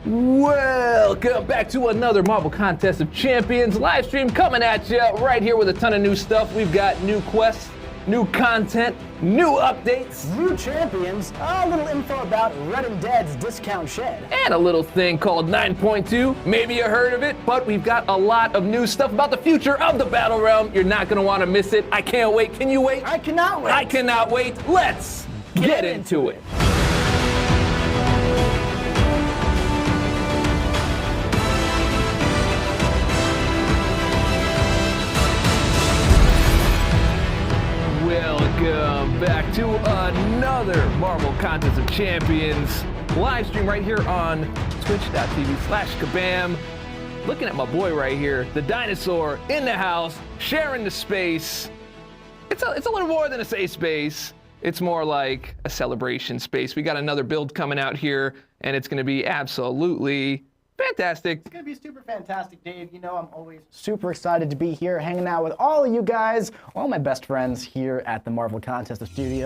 Welcome back to another Marvel Contest of Champions live stream coming at you right here with a ton of new stuff. We've got new quests, new content, new updates, new champions, a little info about Red and Dead's discount shed, and a little thing called 9.2. Maybe you heard of it, but we've got a lot of new stuff about the future of the Battle Realm. You're not going to want to miss it. I can't wait. Can you wait? I cannot wait. I cannot wait. Let's get into it. Welcome back to another Marvel Contest of Champions live stream right here on twitch.tv/kabam. Looking at my boy right here, the dinosaur in the house, sharing the space. It's a little more than a safe space. It's more like a celebration space. We got another build coming out here, and it's going to be absolutely fantastic. It's going to be super fantastic, Dave. You know, I'm always super excited to be here hanging out with all of you guys, all my best friends here at the Marvel Contest of Marvel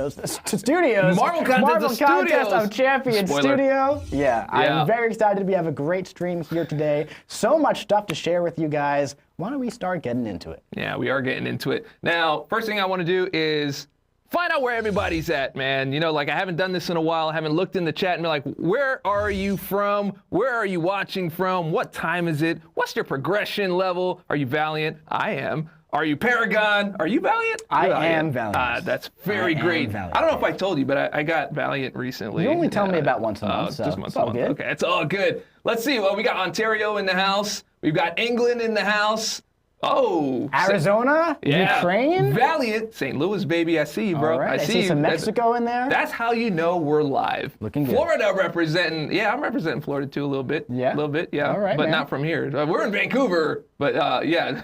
Contest of Champions Spoiler. Studio. Yeah, I'm very excited. We have a great stream here today. So much stuff to share with you guys. Why don't we start getting into it? Yeah, we are getting into it. Now, first thing I want to do is find out where everybody's at, man. You know, like I haven't done this in a while. I haven't looked in the chat and be like, where are you from? Where are you watching from? What time is it? What's your progression level? Are you Valiant? I am. Are you Paragon? Are you Valiant? I am Valiant. That's very great. I don't know if I told you, but I got Valiant recently. You only tell me about once a month, so just once it's all good. Okay, it's all good. Let's see. Well, we got Ontario in the house. We've got England in the house. Oh, Arizona, Ukraine, Valiant, St. Louis, baby. I see you, bro. All right. I see you. Some Mexico in there. That's how you know we're live. Looking good. Florida representing. Yeah, I'm representing Florida too a little bit. Yeah, a little bit. Yeah, all right, but man. not from here. We're in Vancouver, but yeah.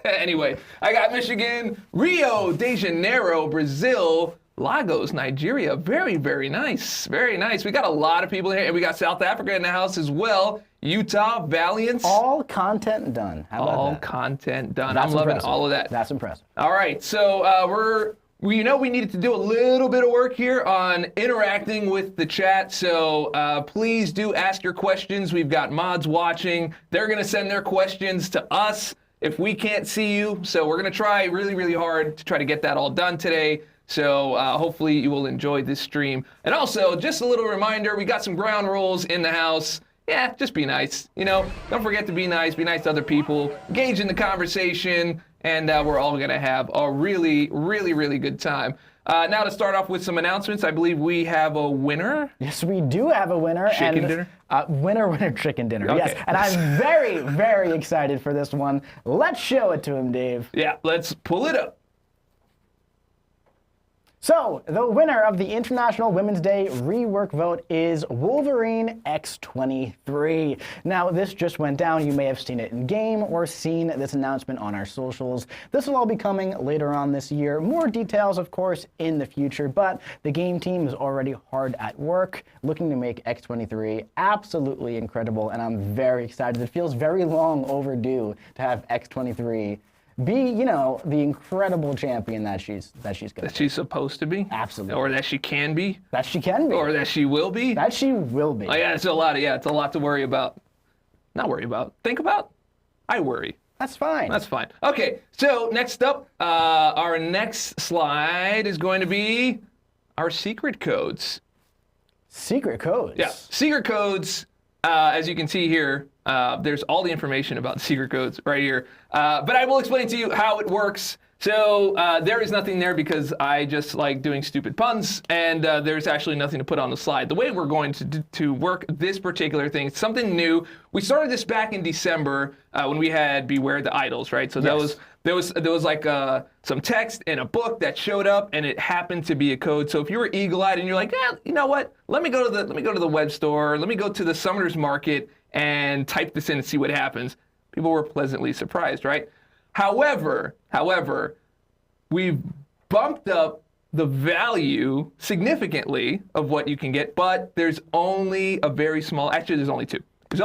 Anyway, I got Michigan, Rio de Janeiro, Brazil, Lagos, Nigeria. Very, very nice. Very nice. We got a lot of people here, and we got South Africa in the house as well. Utah, Valiant. All content done. How about all that? Content done. That's I'm loving impressive. all of that. That's impressive. All right, so we needed to do a little bit of work here on interacting with the chat. So please do ask your questions. We've got mods watching. They're gonna send their questions to us if we can't see you. So we're gonna try really, really hard to try to get that all done today. So hopefully you will enjoy this stream. And also, just a little reminder, we got some ground rules in the house. Yeah, just be nice. You know, don't forget to be nice to other people, engage in the conversation, and we're all gonna have a really, really, really good time. Now to start off with some announcements, I believe we have a winner. Yes, we do have a winner. Chicken dinner? Winner, chicken dinner, Okay. yes. And I'm very, very excited for this one. Let's show it to him, Dave. Yeah, let's pull it up. So, the winner of the International Women's Day rework vote is Wolverine X23. Now, this just went down. You may have seen it in game or seen this announcement on our socials. This will all be coming later on this year. More details, of course, in the future, but the game team is already hard at work, looking to make X23 absolutely incredible, and I'm very excited. It feels very long overdue to have X23 be, you know, the incredible champion that she's gonna be. That she's supposed to be? Absolutely. Or that she can be? That she can be. Or that she will be? That she will be. Oh yeah, it's a lot to worry about. Not worry about. Think about. I worry. That's fine. That's fine. Okay, so next up, our next slide is going to be our secret codes. Secret codes? Yeah, secret codes, as you can see here, there's all the information about the secret codes right here. But I will explain to you how it works. So there is nothing there because I just like doing stupid puns, and there's actually nothing to put on the slide. The way we're going to work this particular thing, it's something new. We started this back in December when we had Beware the Idols, right? So Yes. there was like some text in a book that showed up, and it happened to be a code. So if you were eagle-eyed and you're like, yeah, you know what? Let me go to the web store. Let me go to the Summoner's Market and type this in and see what happens. People were pleasantly surprised, right? However, we've bumped up the value significantly of what you can get, but there's only a very small, actually there's only two. There's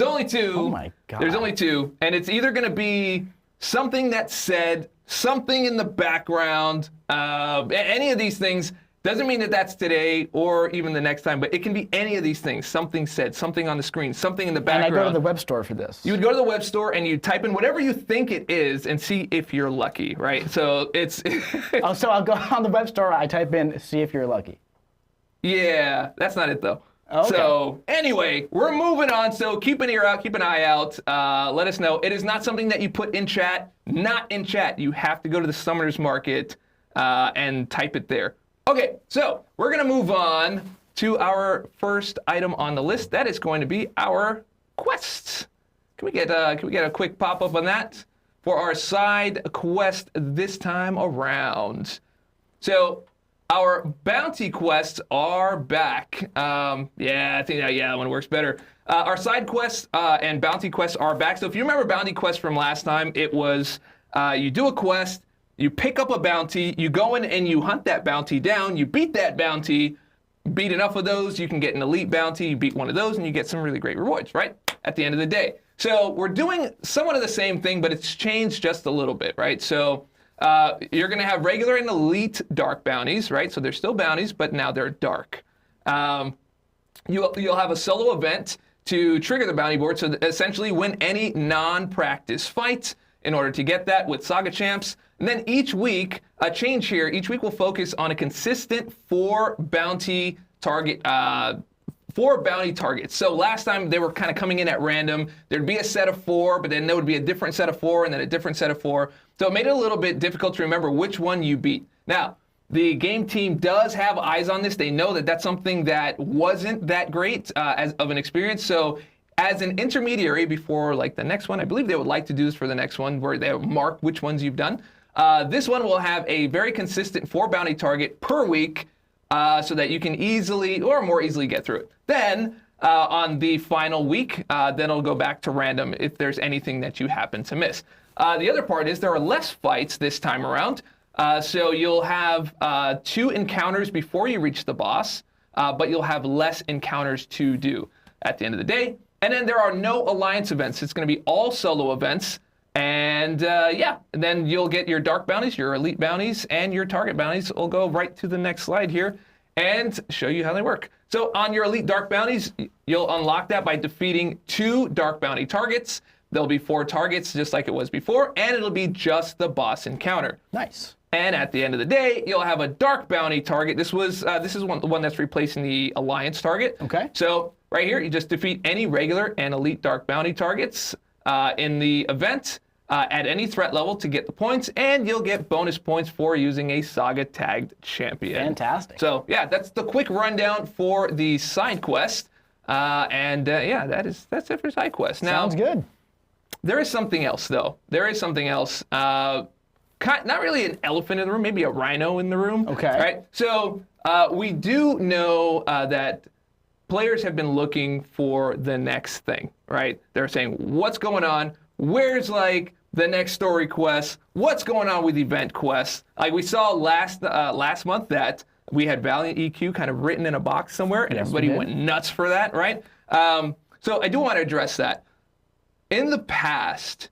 only two. Oh my God. There's only two, and it's either gonna be something that said, something in the background, any of these things, Doesn't mean that that's today or even the next time, but it can be any of these things. Something said, something on the screen, something in the background. And I go to the web store for this. You would go to the web store and you type in whatever you think it is and see if you're lucky, right? So it's... Oh, so I'll go on the web store, I type in, see if you're lucky. Yeah, that's not it though. Okay. So anyway, we're moving on. So keep an ear out, keep an eye out. Let us know. It is not something that you put in chat, not in chat. You have to go to the Summoners Market and type it there. Okay, so we're going to move on to our first item on the list. That is going to be our quests. Can we get a quick pop-up on that for our side quest this time around? So our bounty quests are back. Yeah, I think that one works better. Our side quests and bounty quests are back. So if you remember bounty quests from last time, it was you do a quest, you pick up a bounty, you go in and you hunt that bounty down, you beat that bounty, beat enough of those, you can get an elite bounty, you beat one of those, and you get some really great rewards, right? At the end of the day. So we're doing somewhat of the same thing, but it's changed just a little bit, right? So you're going to have regular and elite dark bounties, right? So they're still bounties, but now they're dark. You'll have a solo event to trigger the bounty board, so essentially win any non-practice fight in order to get that with Saga champs. And then each week, a change here, each week will focus on a consistent 4 bounty targets. So last time they were kind of coming in at random. There'd be a set of 4, but then there would be a different set of 4 and then a different set of 4. So it made it a little bit difficult to remember which one you beat. Now, the game team does have eyes on this. They know that that's something that wasn't that great as of an experience. So as an intermediary before like the next one, I believe they would like to do this for the next one where they mark which ones you've done. This one will have a very consistent 4 bounty target per week so that you can easily or more easily get through it. Then on the final week, then it'll go back to random if there's anything that you happen to miss. The other part is there are less fights this time around. So you'll have 2 encounters before you reach the boss, but you'll have less encounters to do at the end of the day. And then there are no alliance events. It's going to be all solo events. And and then you'll get your dark bounties, your elite bounties, and your target bounties. We'll go right to the next slide here and show you how they work. So on your elite dark bounties, you'll unlock that by defeating 2 dark bounty targets. There'll be 4 targets just like it was before, and it'll be just the boss encounter. Nice. And at the end of the day, you'll have a dark bounty target. This is the one that's replacing the alliance target. Okay. So right here, you just defeat any regular and elite dark bounty targets in the event at any threat level to get the points, and you'll get bonus points for using a Saga tagged champion. Fantastic. So yeah, that's the quick rundown for the side quest, that's it for side quest. Now, sounds good. There is something else though. There is something else. Not really an elephant in the room, maybe a rhino in the room. Okay. Right. So we do know that players have been looking for the next thing, right? They're saying, what's going on? Where's like the next story quest? What's going on with event quests? Like we saw last month that we had Valiant EQ kind of written in a box somewhere, and everybody went nuts for that, right? So I do want to address that. In the past,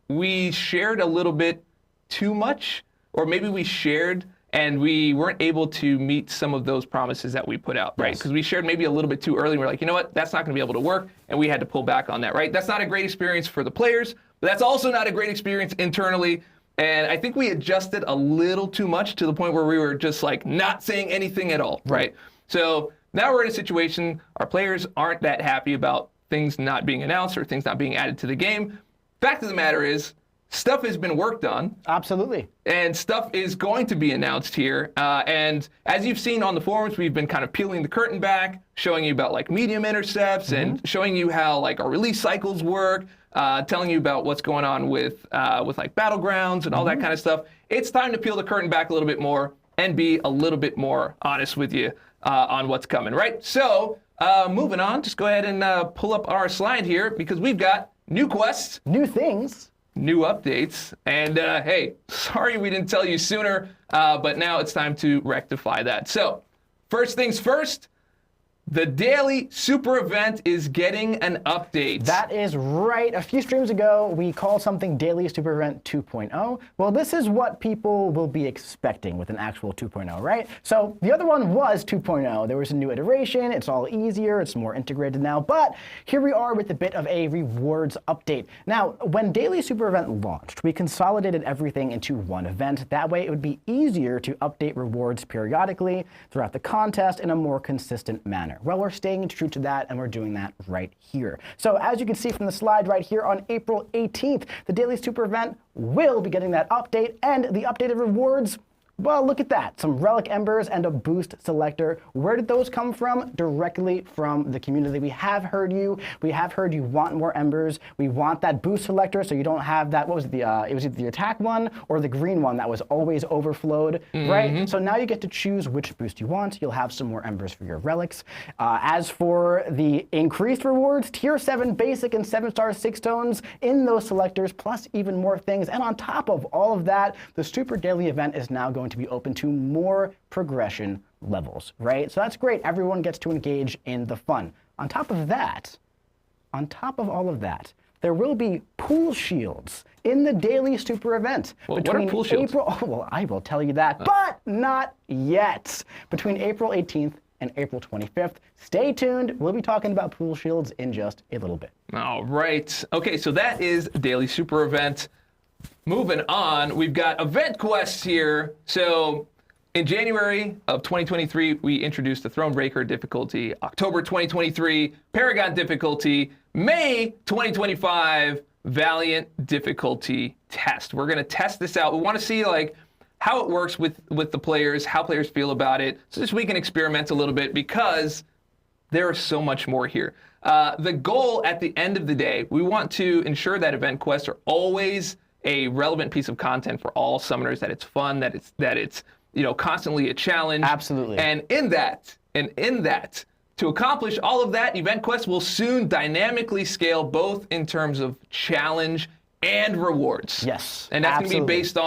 we shared a little bit too much, or maybe we shared and we weren't able to meet some of those promises that we put out, right? Because we shared maybe a little bit too early. We're like, you know what, that's not going to be able to work, and we had to pull back on that, right? That's not a great experience for the players, but that's also not a great experience internally. And I think we adjusted a little too much to the point where we were just like not saying anything at all, right? So now we're in a situation, our players aren't that happy about things not being announced or things not being added to the game. Fact of the matter is, stuff has been worked on. Absolutely. And stuff is going to be announced here. And as you've seen on the forums, we've been kind of peeling the curtain back, showing you about like medium intercepts and showing you how like our release cycles work, telling you about what's going on with like Battlegrounds and all that kind of stuff. It's time to peel the curtain back a little bit more and be a little bit more honest with you on what's coming, right? So moving on, just go ahead and pull up our slide here because we've got new quests, new things, new updates, and hey, sorry we didn't tell you sooner, but now it's time to rectify that. So first things first, The daily super event is getting an update. That is right. A few streams ago, we called something Daily Super Event 2.0. Well, this is what people will be expecting with an actual 2.0, right? So the other one was 2.0. There was a new iteration. It's all easier. It's more integrated now. But here we are with a bit of a rewards update. Now, when Daily Super Event launched, we consolidated everything into one event. That way, it would be easier to update rewards periodically throughout the contest in a more consistent manner. Well, we're staying true to that, and we're doing that right here. So as you can see from the slide right here, on April 18th, the Daily Super Event will be getting that update, and the updated rewards, well, look at that. Some relic embers and a boost selector. Where did those come from? Directly from the community. We have heard you. We have heard you want more embers. We want that boost selector so you don't have that, what was it? It was either the attack one or the green one that was always overflowed, right? So now you get to choose which boost you want. You'll have some more embers for your relics. As for the increased rewards, tier 7 basic and 7-star 6 stones in those selectors, plus even more things. And on top of all of that, the Super Daily event is now going to be open to more progression levels, right? So that's great. Everyone gets to engage in the fun. On top of that, on top of all of that, there will be pool shields in the Daily Super Event. Well, what are pool shields? Well, I will tell you that, but not yet. Between April 18th and April 25th. Stay tuned. We'll be talking about pool shields in just a little bit. All right. Okay, so that is Daily Super Event. Moving on, we've got event quests here. So in January of 2023, we introduced the Thronebreaker difficulty. October 2023, Paragon difficulty. May 2025, Valiant difficulty test. We're going to test this out. We want to see like how it works with the players, how players feel about it, so just we can experiment a little bit because there is so much more here. The goal at the end of the day, we want to ensure that event quests are always a relevant piece of content for all summoners, that it's fun, that it's constantly a challenge. Absolutely. And in that, to accomplish all of that, event quests will soon dynamically scale both in terms of challenge and rewards. Yes, and that's going to be absolutely. based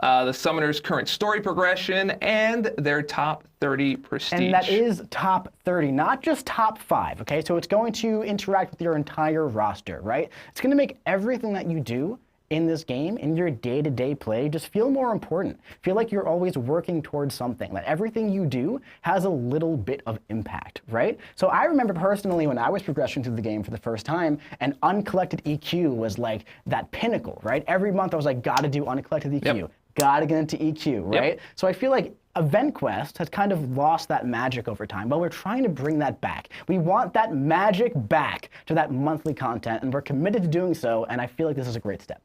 on the summoner's current story progression and their top 30 prestige. And that is top 30, not just top 5, okay? So it's going to interact with your entire roster, right? It's going to make everything that you do in this game, in your day-to-day play, just feel more important. Feel like you're always working towards something. That everything you do has a little bit of impact, right? So I remember personally when I was progressing through the game for the first time, and uncollected EQ was like that pinnacle, right? Every month I was like, gotta do uncollected EQ. Yep. Gotta get into EQ, right? Yep. So I feel like Event Quest has kind of lost that magic over time, but we're trying to bring that back. We want that magic back to that monthly content, and we're committed to doing so, and I feel like this is a great step.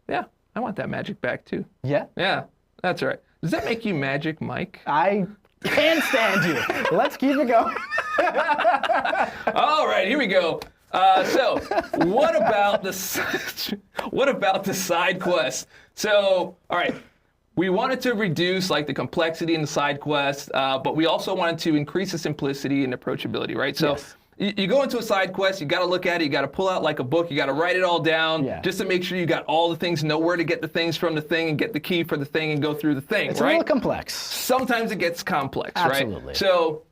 Yeah, I want that magic back too. Yeah? Yeah, that's right. Does that make you Magic Mike? I can't stand you. Let's keep it going. All right, here we go. So, what about the side quests? So, all right, we wanted to reduce like the complexity in the side quests, but we also wanted to increase the simplicity and approachability, right? So. Yes. You go into a side quest, you got to look at it, you got to pull out like a book, you got to write it all down just to make sure you got all the things, know where to get the things from the thing and get the key for the thing and go through the thing, It's right? a little complex. Sometimes it gets complex, Absolutely. right? So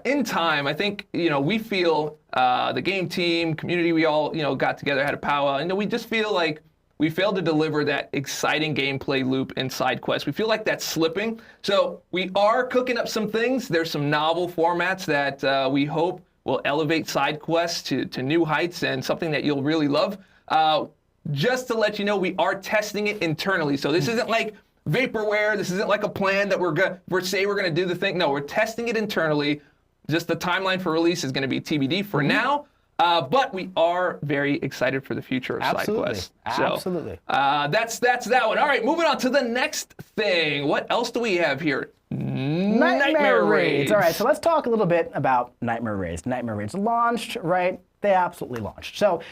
in time, I think, we feel the game team, community, we all, got together, had a powwow, and we just feel like we failed to deliver that exciting gameplay loop in side quests. We feel like that's slipping. So we are cooking up some things. There's some novel formats that we hope will elevate side quests to new heights and something that you'll really love. Just to let you know, we are testing it internally. So this isn't like vaporware. This isn't like a plan that we're gonna do the thing. No, we're testing it internally. Just the timeline for release is gonna be TBD for now. But we are very excited for the future of side quests. So, Absolutely. that's that one. All right, moving on to the next thing. What else do we have here? Nightmare Raids. All right, so let's talk a little bit about Nightmare Raids. Nightmare Raids launched, right? They absolutely launched. So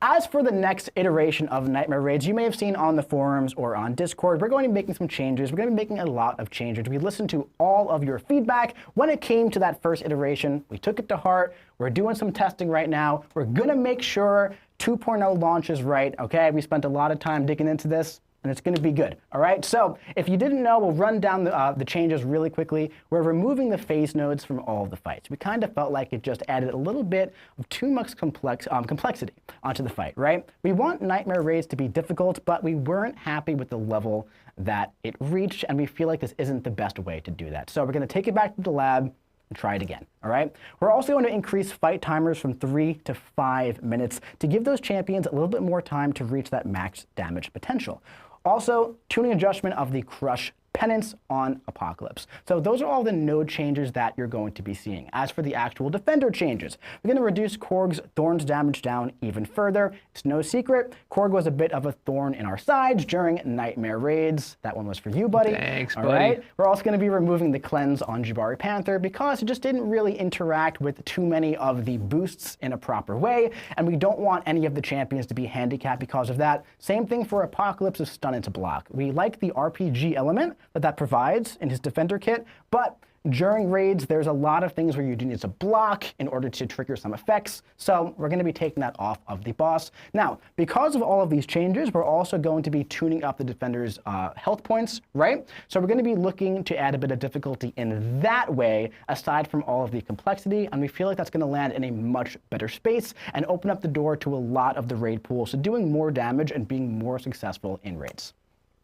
as for the next iteration of Nightmare Raids, you may have seen on the forums or on Discord, we're going to be making some changes. We're going to be making a lot of changes. We listened to all of your feedback when it came to that first iteration. We took it to heart. We're doing some testing right now. We're going to make sure 2.0 launches right, okay? We spent a lot of time digging into this. and it's going to be good. All right. So if you didn't know, we'll run down the changes really quickly. We're removing the phase nodes from all of the fights. We kind of felt like it just added a little bit of too much complexity onto the fight, right? We want Nightmare Raids to be difficult, but we weren't happy with the level that it reached, and we feel like this isn't the best way to do that. So we're going to take it back to the lab and try it again, all right? We're also going to increase fight timers from 3 to 5 minutes to give those champions a little bit more time to reach that max damage potential. Also, tuning adjustment of the Crush Penance on Apocalypse. So those are all the node changes that you're going to be seeing. As for the actual defender changes, we're going to reduce Korg's Thorn's damage down even further. It's no secret, Korg was a bit of a thorn in our sides during Nightmare Raids. That one was for you, buddy. Thanks, buddy. All right. We're also going to be removing the cleanse on Jabari Panther because it just didn't really interact with too many of the boosts in a proper way, and we don't want any of the champions to be handicapped because of that. Same thing for Apocalypse's stun into block. We like the RPG element that provides in his defender kit, but during raids, there's a lot of things where you do need to block in order to trigger some effects, so we're going to be taking that off of the boss. Now, because of all of these changes, we're also going to be tuning up the defender's health points, right? So we're going to be looking to add a bit of difficulty in that way, aside from all of the complexity, and we feel like that's going to land in a much better space and open up the door to a lot of the raid pool, so doing more damage and being more successful in raids.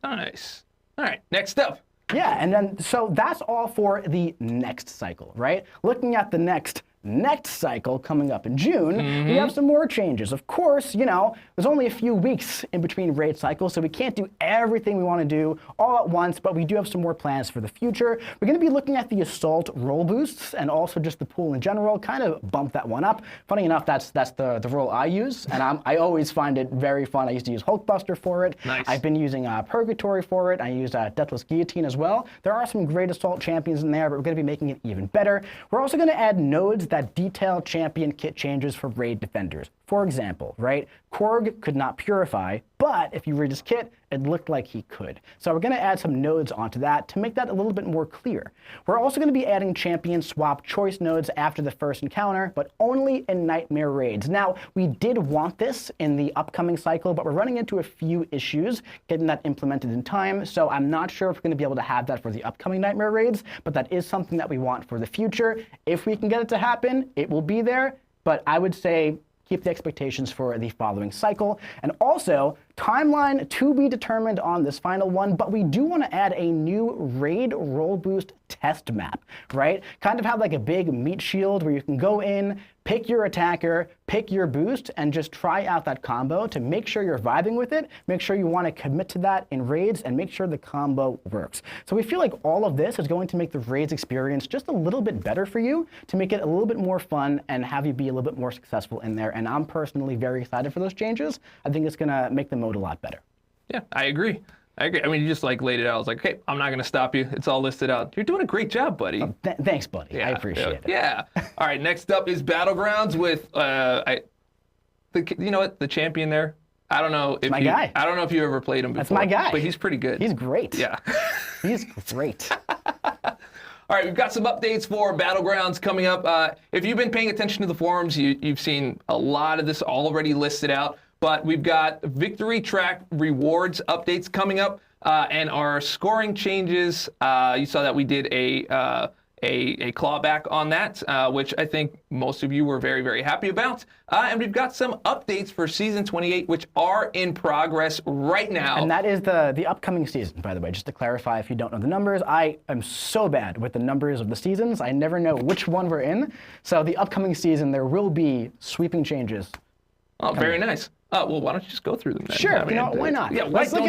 Nice. All right, next up. Yeah, and then, so that's all for the next cycle, right? Looking at the next cycle coming up in June, we have some more changes. Of course, you know, there's only a few weeks in between raid cycles, so we can't do everything we want to do all at once, but we do have some more plans for the future. We're going to be looking at the Assault roll boosts and also just the pool in general, kind of bump that one up. Funny enough, that's the roll I use, and I always find it very fun. I used to use Hulkbuster for it. Nice. I've been using Purgatory for it. I used Deathless Guillotine as well. There are some great Assault champions in there, but we're going to be making it even better. We're also going to add nodes that detail champion kit changes for raid defenders. For example, right, Korg could not purify, but if you read his kit, it looked like he could. So we're going to add some nodes onto that to make that a little bit more clear. We're also going to be adding champion swap choice nodes after the first encounter, but only in Nightmare Raids. Now, we did want this in the upcoming cycle, but we're running into a few issues getting that implemented in time, so I'm not sure if we're going to be able to have that for the upcoming Nightmare Raids, but that is something that we want for the future. If we can get it to happen, it will be there, but I would say keep the expectations for the following cycle. And also, timeline to be determined on this final one, but we do want to add a new raid roll boost test map, right? Kind of have like a big meat shield where you can go in, pick your attacker, pick your boost, and just try out that combo to make sure you're vibing with it, make sure you want to commit to that in raids, and make sure the combo works. So we feel like all of this is going to make the raids experience just a little bit better for you, to make it a little bit more fun and have you be a little bit more successful in there. And I'm personally very excited for those changes. I think it's going to make the mode a lot better. Yeah, I agree. I mean, you just like laid it out. I was like, okay, I'm not going to stop you. It's all listed out. You're doing a great job, buddy. Thanks, buddy. Yeah, I appreciate it. Yeah. All right, next up is Battlegrounds with, you know what, the champion there. I don't know if my guy. I don't know if you ever played him before. That's my guy. But he's pretty good. He's great. Yeah. He's great. All right, we've got some updates for Battlegrounds coming up. If you've been paying attention to the forums, you've seen a lot of this already listed out. But we've got victory track rewards updates coming up, and our scoring changes. You saw that we did a clawback on that, which I think most of you were very, very happy about. And we've got some updates for Season 28, which are in progress right now. And that is the upcoming season, by the way. Just to clarify, if you don't know the numbers, I am so bad with the numbers of the seasons. I never know which one we're in. So the upcoming season, there will be sweeping changes. Oh, very nice. Well, why don't you just go through them then? Sure, why not? Yeah, why don't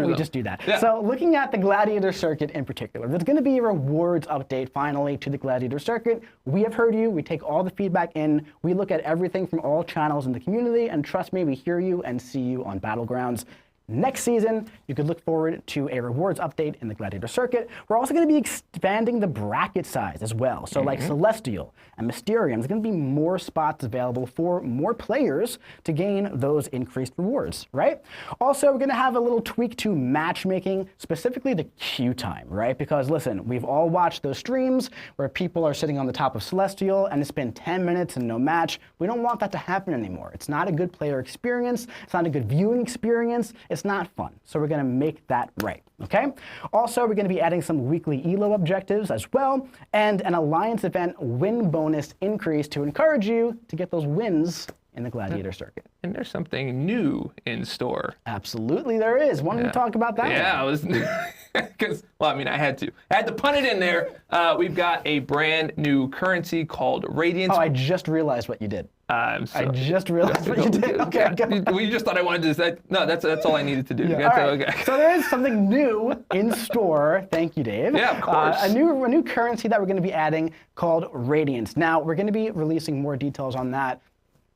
we just do that? Yeah. So looking at the Gladiator Circuit in particular, there's going to be a rewards update finally to the Gladiator Circuit. We have heard you. We take all the feedback in. We look at everything from all channels in the community, and trust me, we hear you and see you on Battlegrounds. Next season, you could look forward to a rewards update in the Gladiator Circuit. We're also going to be expanding the bracket size as well. So like Celestial and Mysterium, there's going to be more spots available for more players to gain those increased rewards, right? Also, we're going to have a little tweak to matchmaking, specifically the queue time, right? Because listen, we've all watched those streams where people are sitting on the top of Celestial and it's been 10 minutes and no match. We don't want that to happen anymore. It's not a good player experience. It's not a good viewing experience. It's not fun. So we're going to make that right, okay? Also, we're going to be adding some weekly ELO objectives as well, and an Alliance event win bonus increase to encourage you to get those wins in the Gladiator circuit. And there's something new in store. Absolutely there is. Why don't we talk about that? Yeah, I was, because, well, I mean, I had to put it in there. We've got a brand new currency called Radiance. Oh, I just realized what you did. I'm sorry. I just realized what you did. Okay, Well, you just thought I wanted to say, no, that's all I needed to do. Yeah. All right. Okay. So there is something new in store. Thank you, Dave. Yeah, of course. A new currency that we're going to be adding called Radiance. Now, we're going to be releasing more details on that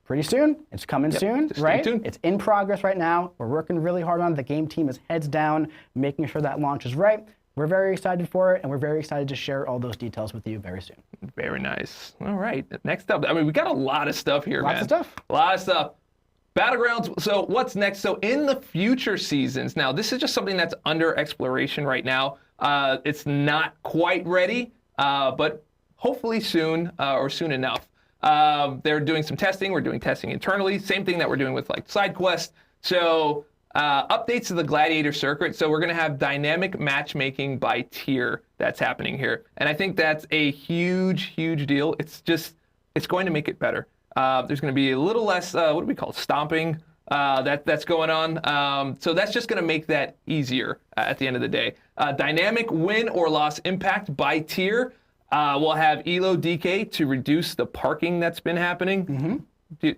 pretty soon. It's coming soon, right? Stay tuned. It's in progress right now. We're working really hard on it. The game team is heads down, making sure that launch is right. We're very excited for it, and we're very excited to share all those details with you very soon. Very nice. All right. Next up, I mean, we got a lot of stuff here, man. Lots of stuff. A lot of stuff. Battlegrounds. So what's next? So in the future seasons, now this is just something that's under exploration right now. It's not quite ready, but hopefully soon or soon enough. They're doing some testing. We're doing testing internally. Same thing that we're doing with like side quests. So updates to the Gladiator circuit. So we're going to have dynamic matchmaking by tier that's happening here. And I think that's a huge, huge deal. It's going to make it better. There's going to be a little less, what do we call it, stomping that's going on. So that's just going to make that easier at the end of the day. Dynamic win or loss impact by tier. We'll have ELO DK to reduce the parking that's been happening. Mm-hmm.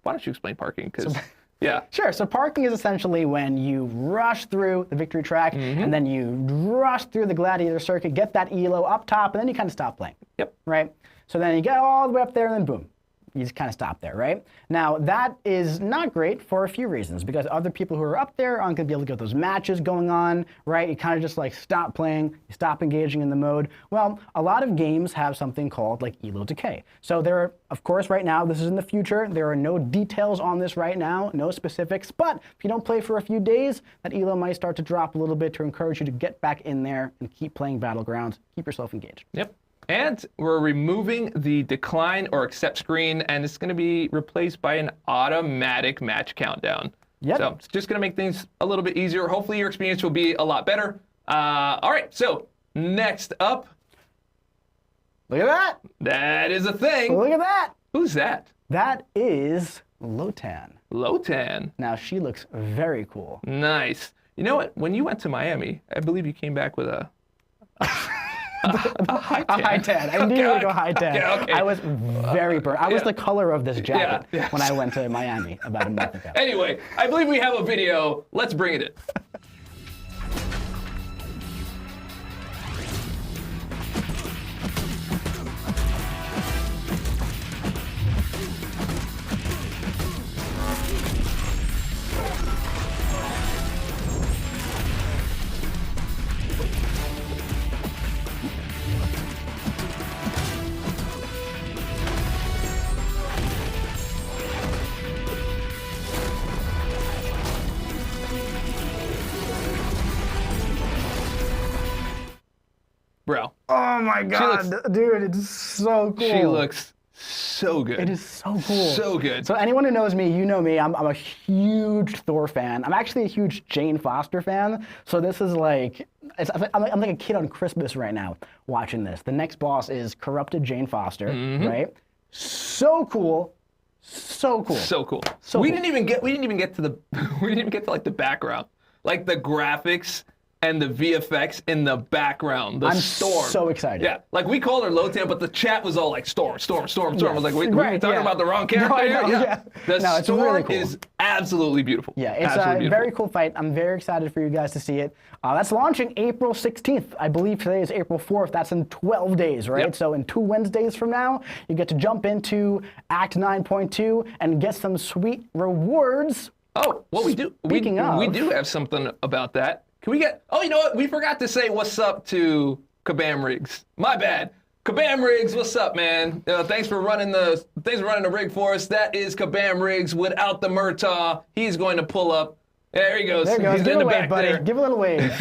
Why don't you explain parking? Because yeah. Sure. So parking is essentially when you rush through the victory track and then you rush through the Gladiator circuit, get that ELO up top, and then you kind of stop playing. Yep. Right? So then you get all the way up there, and then boom. You just kind of stop there, right? Now, that is not great for a few reasons, because other people who are up there aren't going to be able to get those matches going on, right? You kind of just like stop playing, you stop engaging in the mode. Well, a lot of games have something called like ELO decay. So there are, of course, right now, this is in the future, there are no details on this right now, no specifics, but if you don't play for a few days, that ELO might start to drop a little bit to encourage you to get back in there and keep playing Battlegrounds, keep yourself engaged. Yep. And we're removing the decline or accept screen, and it's going to be replaced by an automatic match countdown. Yep. So it's just going to make things a little bit easier. Hopefully your experience will be a lot better. All right, so next up. Look at that. That is a thing. Look at that. Who's that? That is Lotan. Lotan. Now, she looks very cool. Nice. You know what? When you went to Miami, I believe you came back with a high tan. A high tan. I knew you would go high tan. Okay. I was very burnt. I was the color of this jacket Yeah. when I went to Miami about a month ago. Anyway, I believe we have a video. Let's bring it in. Bro. Oh my god, dude, it's so cool. She looks so good. It is so cool. So good. So anyone who knows me, you know me, I'm a huge Thor fan. I'm actually a huge Jane Foster fan. So this is like, I'm like a kid on Christmas right now watching this. The next boss is corrupted Jane Foster, right? So cool. So cool. So cool. So we cool. didn't even get to the we didn't even get to like the background. Like the graphics and the VFX in the background. The storm. So excited. Yeah. Like we called her Lotan, but the chat was all like storm. I was like, wait, Right, we're talking about the wrong character No, I here? know, yeah. The No, it's storm really cool. is absolutely beautiful. Yeah, it's Absolutely a beautiful. very cool fight. I'm very excited for you guys to see it. That's launching April 16th. I believe today is April 4th. That's in 12 days, right? Yep. So in 2 Wednesdays from now, you get to jump into Act 9.2 and get some sweet rewards. Oh, well, we do. Speaking we of- do have something about that. Can we get? Oh, you know what? We forgot to say what's up to Kabam Riggs. My bad. Kabam Riggs, what's up, man? Thanks for running the rig for us. That is Kabam Riggs without the Murtaugh. He's going to pull up. There he goes. There you go. He's Give in a the wave, back buddy. there. Give a little wave.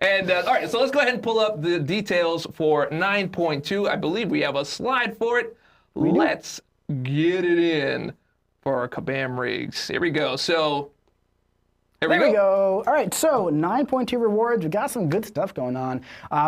And all right, so let's go ahead and pull up the details for 9.2. I believe we have a slide for it. Let's get it in for our Kabam Riggs. Here we go. So There we go. All right, so 9.2 rewards. We got some good stuff going on.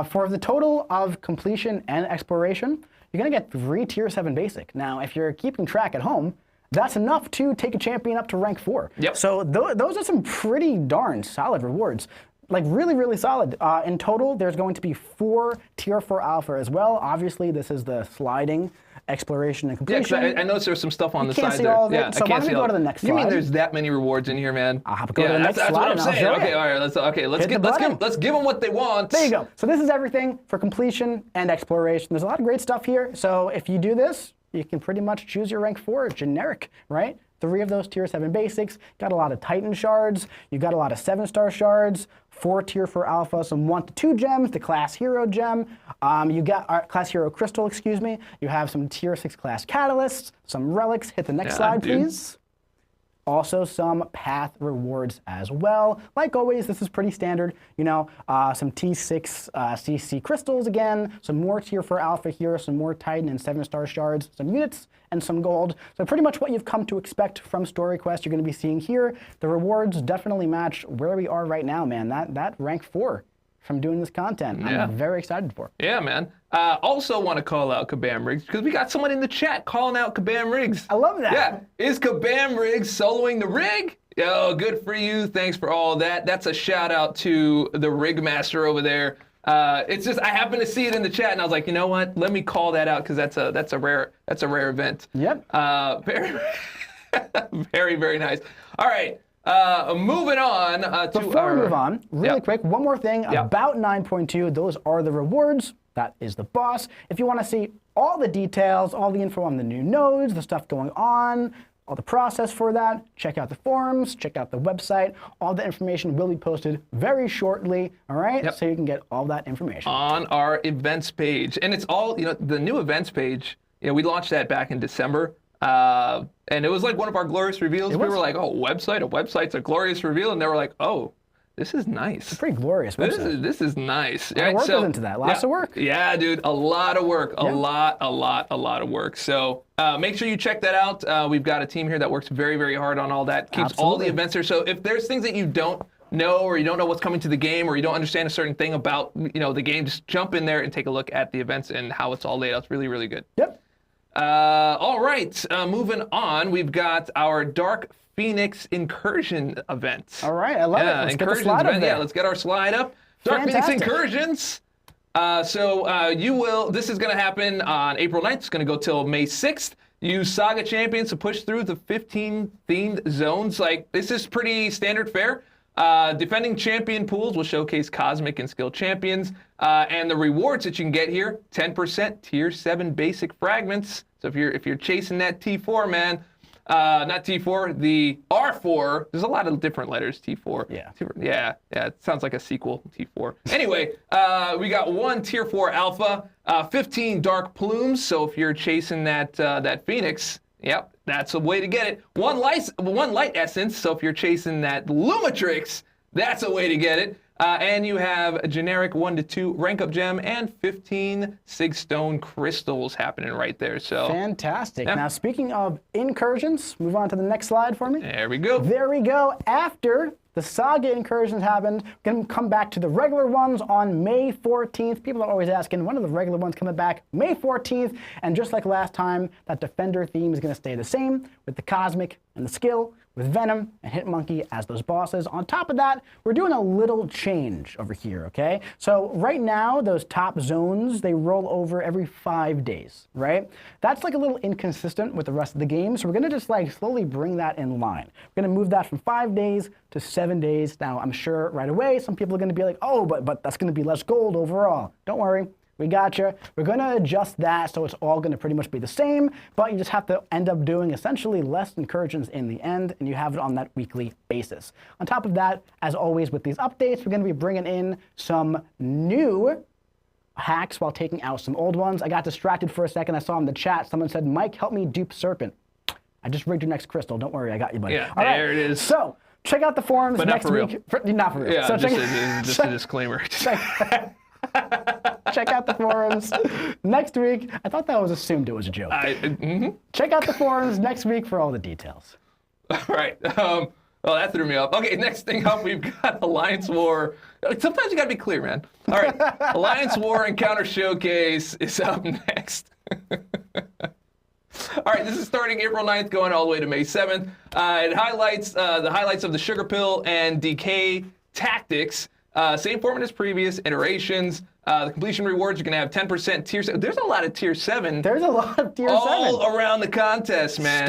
For the total of completion and exploration, you're going to get 3 Tier 7 basic. Now, if you're keeping track at home, that's enough to take a champion up to rank 4. Yep. So those are some pretty darn solid rewards. Like really, really solid. In total, there's going to be 4 Tier 4 Alpha as well. Obviously, this is the sliding exploration and completion. Yeah, I noticed there's some stuff on the can't side see there. all of it, Yeah, so I why can't don't we see go all to the next You mean slide? there's that many rewards in here, man? I'll have to go to the next that's slide what I'm and I'll saying. show Okay, you. all right, let's give them what they want. There you go. So this is everything for completion and exploration. There's a lot of great stuff here. So if you do this, you can pretty much choose your rank 4 generic, right? 3 of those Tier 7 basics. Got a lot of Titan shards. You got a lot of 7-star shards. 4 Tier 4 Alpha, some 1 to 2 gems, the Class Hero gem. You got Class Hero Crystal, excuse me. You have some Tier 6 Class Catalysts, some relics. Hit the next slide, please. Also some path rewards as well. Like always, this is pretty standard. You know, some T6 CC crystals again, some more Tier 4 Alpha here, some more Titan and 7-star shards, some units, and some gold. So pretty much what you've come to expect from Story Quest you're going to be seeing here. The rewards definitely match where we are right now, man. That rank 4 from doing this content. Yeah. I'm very excited for. Yeah, man. Also want to call out Kabam Riggs because we got someone in the chat calling out Kabam Riggs. I love that. Yeah. Is Kabam Riggs soloing the rig? Yo, good for you. Thanks for all that. That's a shout out to the rig master over there. It's just I happened to see it in the chat and I was like, you know what? Let me call that out because that's a rare event. Yep. Very very, very nice. All right. Moving on to Before we move on, really Yep. quick, one more thing about 9.2. Those are the rewards. That is the boss. If you want to see all the details, all the info on the new nodes, the stuff going on, all the process for that, check out the forums, check out the website. All the information will be posted very shortly, all right? Yep. So you can get all that information. On our events page. And it's all, you know, the new events page, you know, we launched that back in December. And it was like one of our glorious reveals. We were like, oh, a website's a glorious reveal. And they were like, oh, this is nice. It's a pretty glorious website. This is nice. A lot of work goes into that. Lots of work. Yeah, dude, a lot of work. A lot of work. So make sure you check that out. We've got a team here that works very, very hard on all that. Keeps all the events there. So if there's things that you don't know or you don't know what's coming to the game or you don't understand a certain thing about, you know, the game, just jump in there and take a look at the events and how it's all laid out. It's really, really good. Yep. All right, moving on, we've got our Dark Phoenix incursion event. All right, I love it. Let's get the slide up there. Yeah, let's get our slide up. Dark Phoenix incursions. This is going to happen on April 9th. It's going to go till May 6th. Use Saga champions to push through the 15 themed zones. Like, this is pretty standard fare. Defending champion pools will showcase cosmic and skill champions. And the rewards that you can get here, 10% tier 7 basic fragments. So if you're chasing that T4, man, not T4, the R4, there's a lot of different letters, T4. Yeah. Yeah, it sounds like a sequel, T4. Anyway, we got 1 tier 4 alpha, 15 dark plumes. So if you're chasing that Phoenix, yep, that's a way to get it. One light essence, so if you're chasing that Lumatrix, that's a way to get it. And you have a generic 1 to 2 rank up gem and 15 Sigstone crystals happening right there. So fantastic. Now speaking of incursions, move on to the next slide for me. There we go. There we go. After the Saga incursions happened, we're going to come back to the regular ones on May 14th. People are always asking, when are the regular ones coming back? May 14th. And just like last time, that Defender theme is going to stay the same with the Cosmic and the Skill, with Venom and Hitmonkey as those bosses. On top of that, we're doing a little change over here, okay? So right now, those top zones, they roll over every 5 days, right? That's like a little inconsistent with the rest of the game, so we're gonna just like slowly bring that in line. We're gonna move that from 5 days to 7 days. Now, I'm sure right away, some people are gonna be like, oh, but that's gonna be less gold overall. Don't worry. We gotcha. We're going to adjust that so it's all going to pretty much be the same, but you just have to end up doing essentially less incursions in the end, and you have it on that weekly basis. On top of that, as always with these updates, we're going to be bringing in some new hacks while taking out some old ones. I got distracted for a second. I saw in the chat, someone said, Mike, help me dupe Serpent. I just rigged your next crystal. Don't worry, I got you, buddy. Yeah, all right, there it is. So, check out the forums but next not for week. Real. Not for real. Yeah, So just a disclaimer. Check out the forums next week. I thought that was assumed it was a joke. Check out the forums next week for all the details. All right. Oh, that threw me off. Okay, next thing up, we've got Alliance War. Sometimes you gotta be clear, man. All right, Alliance War Encounter Showcase is up next. All right, this is starting April 9th, going all the way to May 7th. It highlights the highlights of the Sugar Pill and Decay tactics. Same format as previous iterations. The completion rewards, you're going to have 10% tier 7. There's a lot of tier 7. There's a lot of tier 7. All around the contest, man.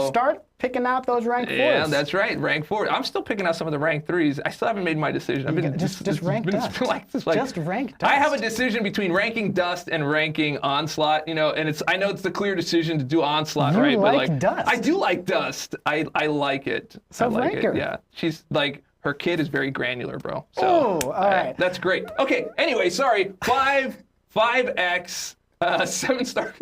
Start picking out those rank 4s. Yeah, that's right, rank 4. I'm still picking out some of the rank 3s. I still haven't made my decision. I've been just rank Dust. Just rank Dust. I have a decision between ranking Dust and ranking Onslaught, you know, and I know it's the clear decision to do Onslaught, you right? Like Dust. I do like Dust. I like it. So I like rank her. it. Yeah, she's like, her kid is very granular, bro. So, all right. That's great. Okay, anyway, sorry. 5X, 7-star,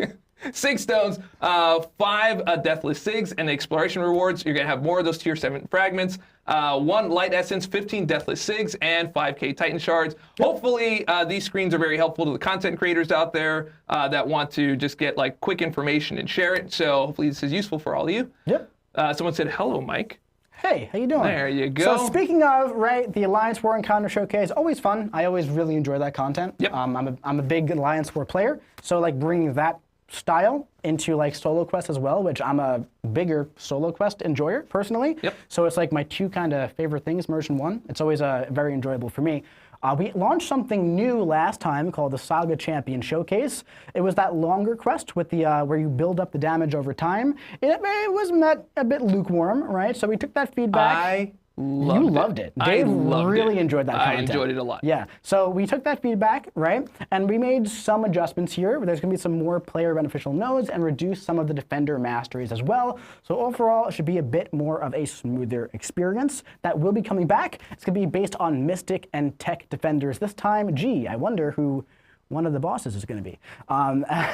6 stones, 5 Deathless Sigs, and the exploration rewards. You're going to have more of those tier 7 fragments, 1 Light Essence, 15 Deathless Sigs, and 5K Titan Shards. Hopefully, these screens are very helpful to the content creators out there that want to just get like quick information and share it. So hopefully this is useful for all of you. Yep. Someone said, hello, Mike. Hey, how you doing? There you go. So speaking of, right, the Alliance War Encounter Showcase, always fun. I always really enjoy that content. Yep. I'm a big Alliance War player, so like bringing that style into like solo quest as well, which I'm a bigger solo quest enjoyer personally. Yep. So it's like my two kind of favorite things merged in one. It's always very enjoyable for me. We launched something new last time called the Saga Champion Showcase. It was that longer quest with the where you build up the damage over time. It was met a bit lukewarm, right? So we took that feedback. You loved it. Dave really enjoyed that content. I enjoyed it a lot. Yeah. So we took that feedback, right? And we made some adjustments here. There's going to be some more player beneficial nodes and reduce some of the defender masteries as well. So overall, it should be a bit more of a smoother experience that will be coming back. It's going to be based on Mystic and Tech defenders this time. Gee, I wonder who one of the bosses is going to be.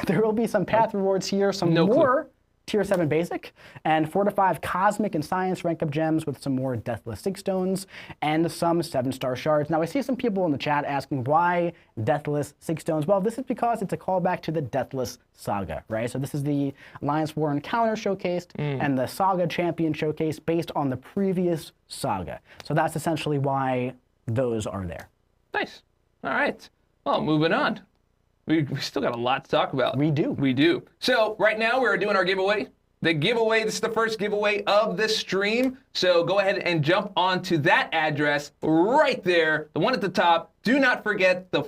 There will be some path rewards here, some more Tier 7 Basic, and 4 to 5 Cosmic and Science rank up gems with some more Deathless Sig Stones, and some 7-star shards. Now I see some people in the chat asking why Deathless Sig Stones. Well, this is because it's a callback to the Deathless Saga, right? So this is the Alliance War Encounter showcased, and the Saga Champion showcase based on the previous Saga. So that's essentially why those are there. Nice. All right. Well, moving on. We still got a lot to talk about. We do. We do. So right now we're doing our giveaway. The giveaway, this is the first giveaway of the stream. So go ahead and jump onto that address right there, the one at the top. Do not forget the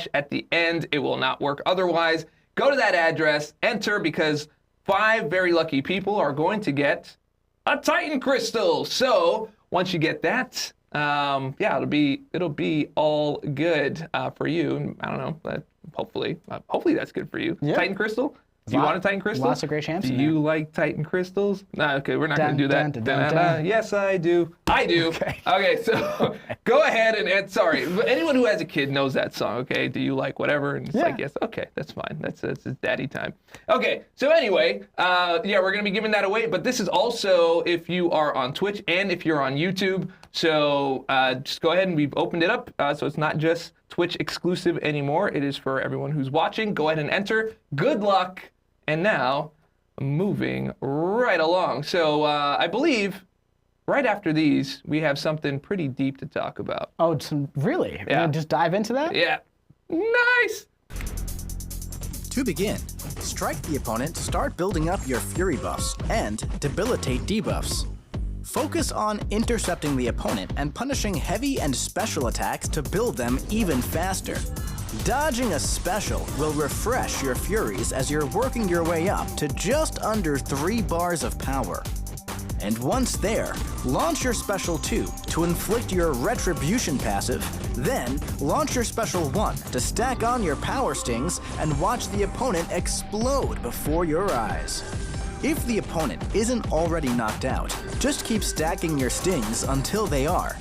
/ at the end. It will not work otherwise. Go to that address, enter, because 5 very lucky people are going to get a Titan Crystal. So once you get that, yeah, it'll be all good for you. I don't know, but hopefully that's good for you. Yeah. Titan Crystal. Do you want a Titan Crystal? Lots of great champs. Do you like Titan Crystals? No, okay, we're not going to do that. Yes, I do. I do. Okay, so go ahead and sorry, anyone who has a kid knows that song. Okay, do you like whatever? And it's like, yes, okay, that's fine. That's daddy time. Okay, so anyway, yeah, we're going to be giving that away. But this is also if you are on Twitch and if you're on YouTube. So just go ahead and we've opened it up. So it's not just Twitch exclusive anymore. It is for everyone who's watching. Go ahead and enter. Good luck. And now, moving right along. So I believe right after these, we have something pretty deep to talk about. Oh, really? Yeah. Just dive into that? Yeah. Nice. To begin, strike the opponent to start building up your Fury buffs and debilitate debuffs. Focus on intercepting the opponent and punishing heavy and special attacks to build them even faster. Dodging a special will refresh your Furies as you're working your way up to just under 3 bars of power. And once there, launch your Special 2 to inflict your Retribution passive, then launch your Special 1 to stack on your Power Stings and watch the opponent explode before your eyes. If the opponent isn't already knocked out, just keep stacking your stings until they are.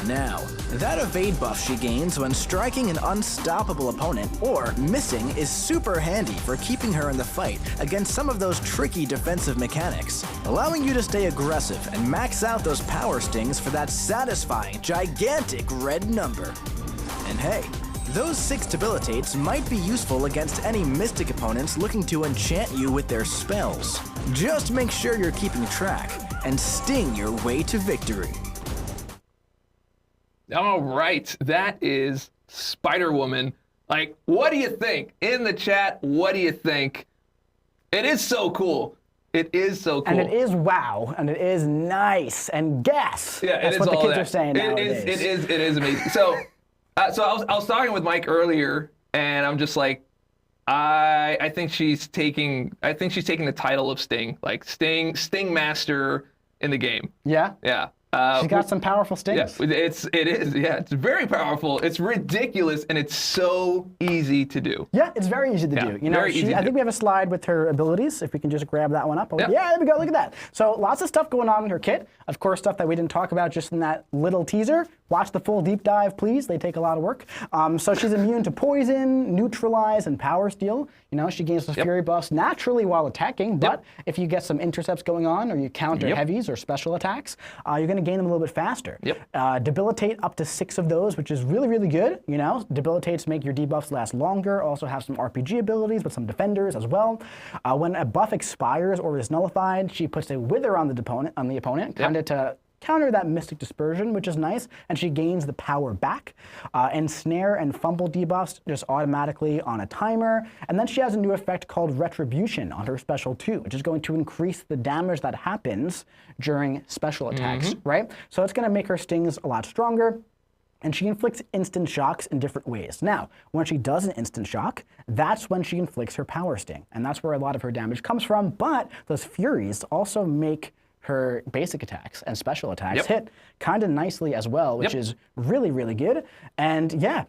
Now, that evade buff she gains when striking an unstoppable opponent or missing is super handy for keeping her in the fight against some of those tricky defensive mechanics, allowing you to stay aggressive and max out those power stings for that satisfying, gigantic red number. And hey, those 6 debilitates might be useful against any Mystic opponents looking to enchant you with their spells. Just make sure you're keeping track, and sting your way to victory. All right, that is Spider-Woman. Like, what do you think? In the chat, what do you think? It is so cool. It is so cool. And it is wow, and it is nice, and guess. Yeah, That's it is what the all kids that. are saying nowadays. It is amazing. So, I was talking with Mike earlier, and I'm just like, I think she's taking the title of Sting, like Sting Master in the game. Yeah? Yeah. She's got some powerful stings. Yeah, it's very powerful. It's ridiculous, and it's so easy to do. Yeah, it's very easy to do. You know, very easy to I do. think we have a slide with her abilities. If we can just grab that one up. Yeah. Yeah, there we go. Look at that. So lots of stuff going on in her kit. Of course, stuff that we didn't talk about just in that little teaser. Watch the full deep dive, please. They take a lot of work. So she's immune to poison, neutralize, and power steal. You know, she gains the fury buffs naturally while attacking, but if you get some intercepts going on or you counter heavies or special attacks, you're going to gain them a little bit faster. Debilitate up to 6 of those, which is really, really good. You know, debilitates make your debuffs last longer. Also have some RPG abilities, but some defenders as well. When a buff expires or is nullified, she puts a wither on the opponent, kind of to counter that Mystic Dispersion, which is nice, and she gains the power back. Ensnare and Fumble debuffs just automatically on a timer. And then she has a new effect called Retribution on her special 2, which is going to increase the damage that happens during special attacks, right? So it's going to make her stings a lot stronger. And she inflicts instant shocks in different ways. Now, when she does an instant shock, that's when she inflicts her power sting. And that's where a lot of her damage comes from. But those Furies also make her basic attacks and special attacks hit kind of nicely as well, which is really, really good. And yeah,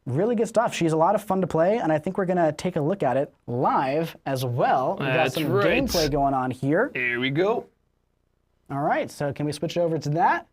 really good stuff. She's a lot of fun to play, and I think we're going to take a look at it live as well. We've got some gameplay going on here. Here we go. All right, so can we switch over to that?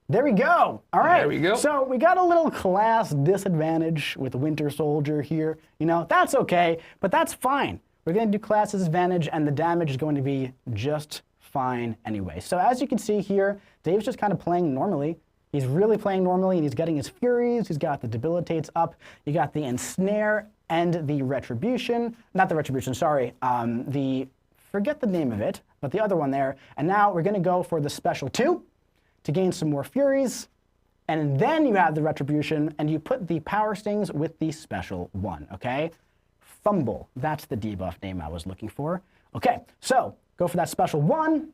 There we go. All right. There we go. So we got a little class disadvantage with Winter Soldier here. You know, that's okay, but that's fine. We're going to do class disadvantage, and the damage is going to be just fine anyway. So as you can see here, Dave's just kind of playing normally. He's really playing normally, and he's getting his Furies. He's got the Debilitates up. You got the Ensnare and the Retribution. Not the Retribution, sorry. Forget the name of it, but the other one there. And now we're going to go for the Special 2 to gain some more Furies. And then you have the Retribution, and you put the Power Stings with the Special 1, okay? Fumble, that's the debuff name I was looking for. Okay, so go for that Special 1,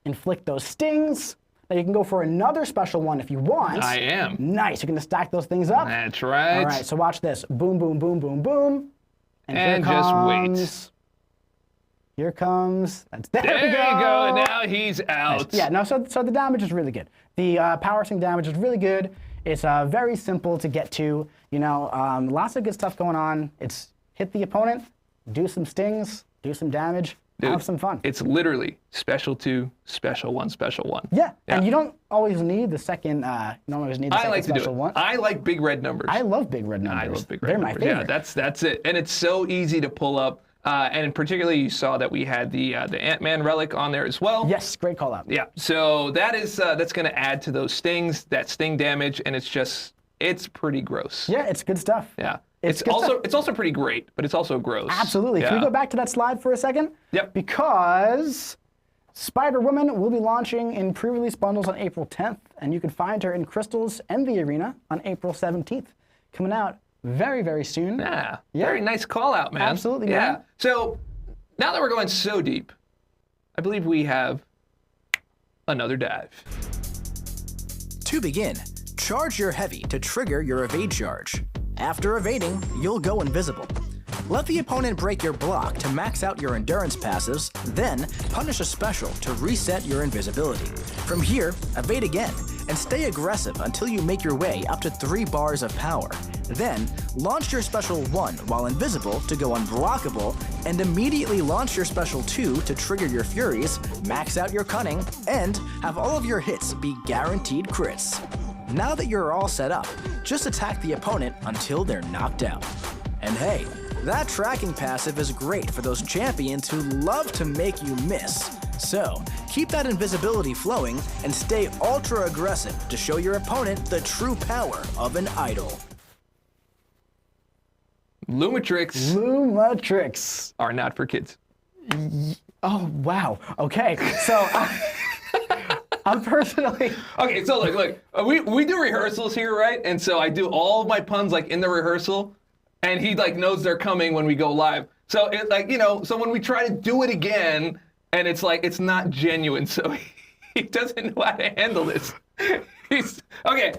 inflict those stings. Now you can go for another Special 1 if you want. I am. Nice, you're gonna stack those things up. That's right. All right, so watch this. Boom, boom, boom, boom, boom. And here just comes, wait. Here comes, there we There you go. go. Now he's out. Yeah, no, so the damage is really good. The power sting damage is really good. It's very simple to get to. You know, lots of good stuff going on. It's hit the opponent, do some stings, do some damage, have some fun. It's literally Special 2, Special 1, Special 1. Yeah, and you don't always need the second. You don't always need the second special one. I like big red numbers. I love big red numbers. I love big red They're numbers. my favorite. Yeah, that's it. And it's so easy to pull up. And particularly, you saw that we had the Ant-Man relic on there as well. Yes, great call out. Yeah, so that's going to add to those stings, that sting damage, and it's pretty gross. Yeah, it's good stuff. Yeah. It's It's also pretty great, but it's also gross. Absolutely. Yeah. Can we go back to that slide for a second? Yep. Because Spider-Woman will be launching in pre-release bundles on April 10th, and you can find her in Crystals and the Arena on April 17th. Coming out very, very soon. Yeah. Very nice call out, man. Absolutely, yeah. man. So now that we're going so deep, I believe we have another dive. To begin, charge your heavy to trigger your evade charge. After evading, you'll go invisible. Let the opponent break your block to max out your endurance passives, then punish a special to reset your invisibility. From here, evade again, and stay aggressive until you make your way up to 3 bars of power. Then, launch your Special 1 while invisible to go unblockable, and immediately launch your Special 2 to trigger your Furies, max out your Cunning, and have all of your hits be guaranteed crits. Now that you're all set up, just attack the opponent until they're knocked out. And hey, that tracking passive is great for those champions who love to make you miss. So, keep that invisibility flowing and stay ultra aggressive to show your opponent the true power of an idol. Lumatrix Lumatrix. are not for kids. Oh, wow. Okay, so I'm personally... Okay, so look, we do rehearsals here, right? And so I do all of my puns like in the rehearsal, and he like knows they're coming when we go live. So it like, you know, so when we try to do it again, and it's like, it's not genuine, so he doesn't know how to handle this. He's, okay,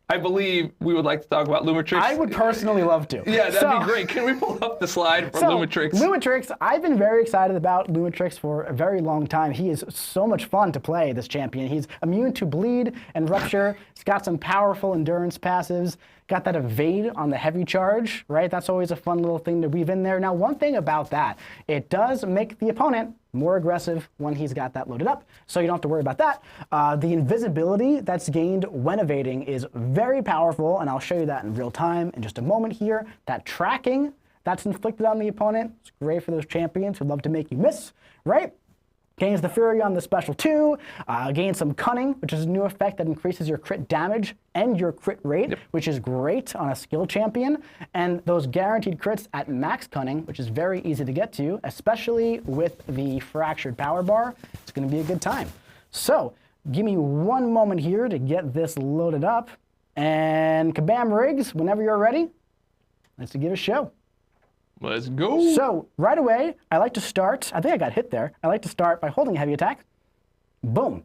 I believe we would like to talk about Lumatrix. I would personally love to. Yeah, that'd be great. Can we pull up the slide for Lumatrix? Lumatrix, I've been very excited about Lumatrix for a very long time. He is so much fun to play, this champion. He's immune to bleed and rupture. He's got some powerful endurance passives. Got that evade on the heavy charge, right? That's always a fun little thing to weave in there. Now, one thing about that, it does make the opponent more aggressive when he's got that loaded up, so you don't have to worry about that. The invisibility that's gained when evading is very powerful, and I'll show you that in real time in just a moment here. That tracking that's inflicted on the opponent, it's great for those champions who love to make you miss, right? Gains the Fury on the special 2, gains some Cunning, which is a new effect that increases your crit damage and your crit rate, which is great on a skill champion. And those guaranteed crits at max Cunning, which is very easy to get to, especially with the Fractured Power Bar. It's going to be a good time. So, give me one moment here to get this loaded up. And kabam rigs, whenever you're ready, let's give it a show. Let's go. So, right away, I like to start, I think I got hit there. I like to start by holding a heavy attack. Boom.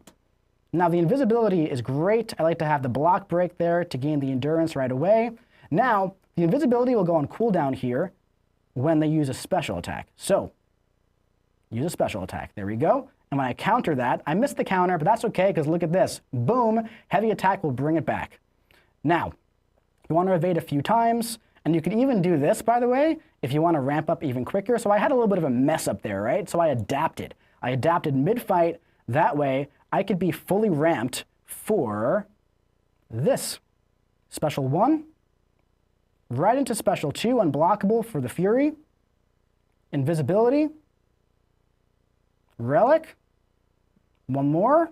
Now, the invisibility is great. I like to have the block break there to gain the endurance right away. Now, the invisibility will go on cooldown here when they use a special attack. So, use a special attack. There we go. And when I counter that, I missed the counter, but that's okay, because look at this. Boom, heavy attack will bring it back. Now, you want to evade a few times. And you could even do this, by the way, if you want to ramp up even quicker. So I had a little bit of a mess up there, right? So I adapted. I adapted mid-fight. That way, I could be fully ramped for this. Special 1, right into Special 2, unblockable for the Fury. Invisibility. Relic. One more.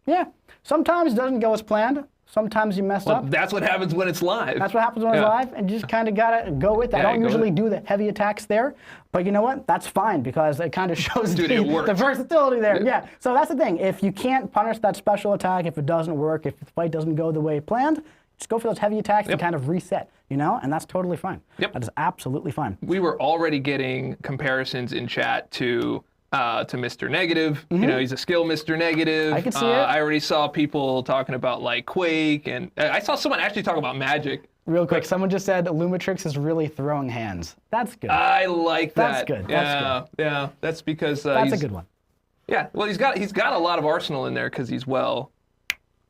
Yeah, sometimes it doesn't go as planned. Sometimes you mess up. That's what happens when it's live. That's what happens when it's live, and you just kind of got to go with that. I don't usually do the heavy attacks there, but you know what? That's fine, because it kind of shows the versatility there. Yeah, so that's the thing. If you can't punish that special attack, if it doesn't work, if the fight doesn't go the way planned, just go for those heavy attacks and kind of reset, you know? And that's totally fine. That is absolutely fine. We were already getting comparisons in chat to Mr. Negative. You know, he's a skill Mr. Negative. I can see it. I already saw people talking about like Quake, and I saw someone actually talk about Magic. Real quick, someone just said Lumatrix is really throwing hands. That's good. I like that. That's good. Yeah, That's good. Yeah, that's because that's a good one. Yeah, well, he's got a lot of arsenal in there because he's well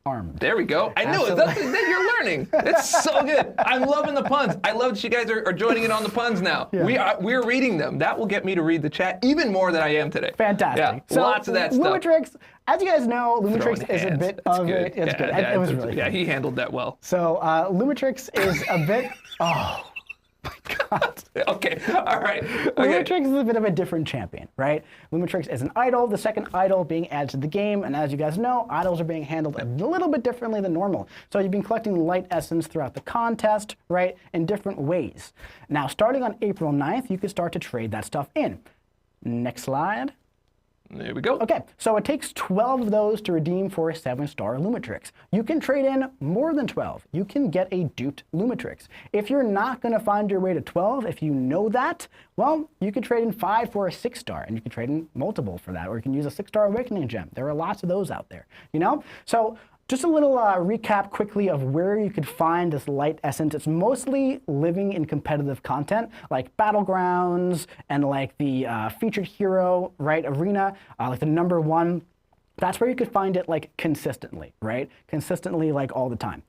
armed. There we go. I knew it. That's, you're learning. It's so good. I'm loving the puns. I love that you guys are joining in on the puns now. Yeah. We're reading them. That will get me to read the chat even more than I am today. Fantastic. Yeah, so lots of that stuff. Lumatrix, as you guys know, Lumatrix is a bit of it. It's good. It was really good. He handled that well. So Lumatrix is a bit. Oh. My God. Okay, all right. Okay. Lumatrix is a bit of a different champion, right? Lumatrix is an idol, the second idol being added to the game, and as you guys know, idols are being handled a little bit differently than normal. So you've been collecting light essence throughout the contest, right, in different ways. Now, starting on April 9th, you can start to trade that stuff in. Next slide. There we go. Okay, so it takes 12 of those to redeem for a 7-star Lumatrix. You can trade in more than 12. You can get a duped Lumatrix. If you're not going to find your way to 12, if you know that, well, you can trade in 5 for a 6-star, and you can trade in multiple for that, or you can use a 6-star Awakening Gem. There are lots of those out there, you know? So just a little recap quickly of where you could find this light essence. It's mostly living in competitive content, like Battlegrounds and like the featured hero, right, arena, like the #1. That's where you could find it like consistently, right? Consistently like all the time.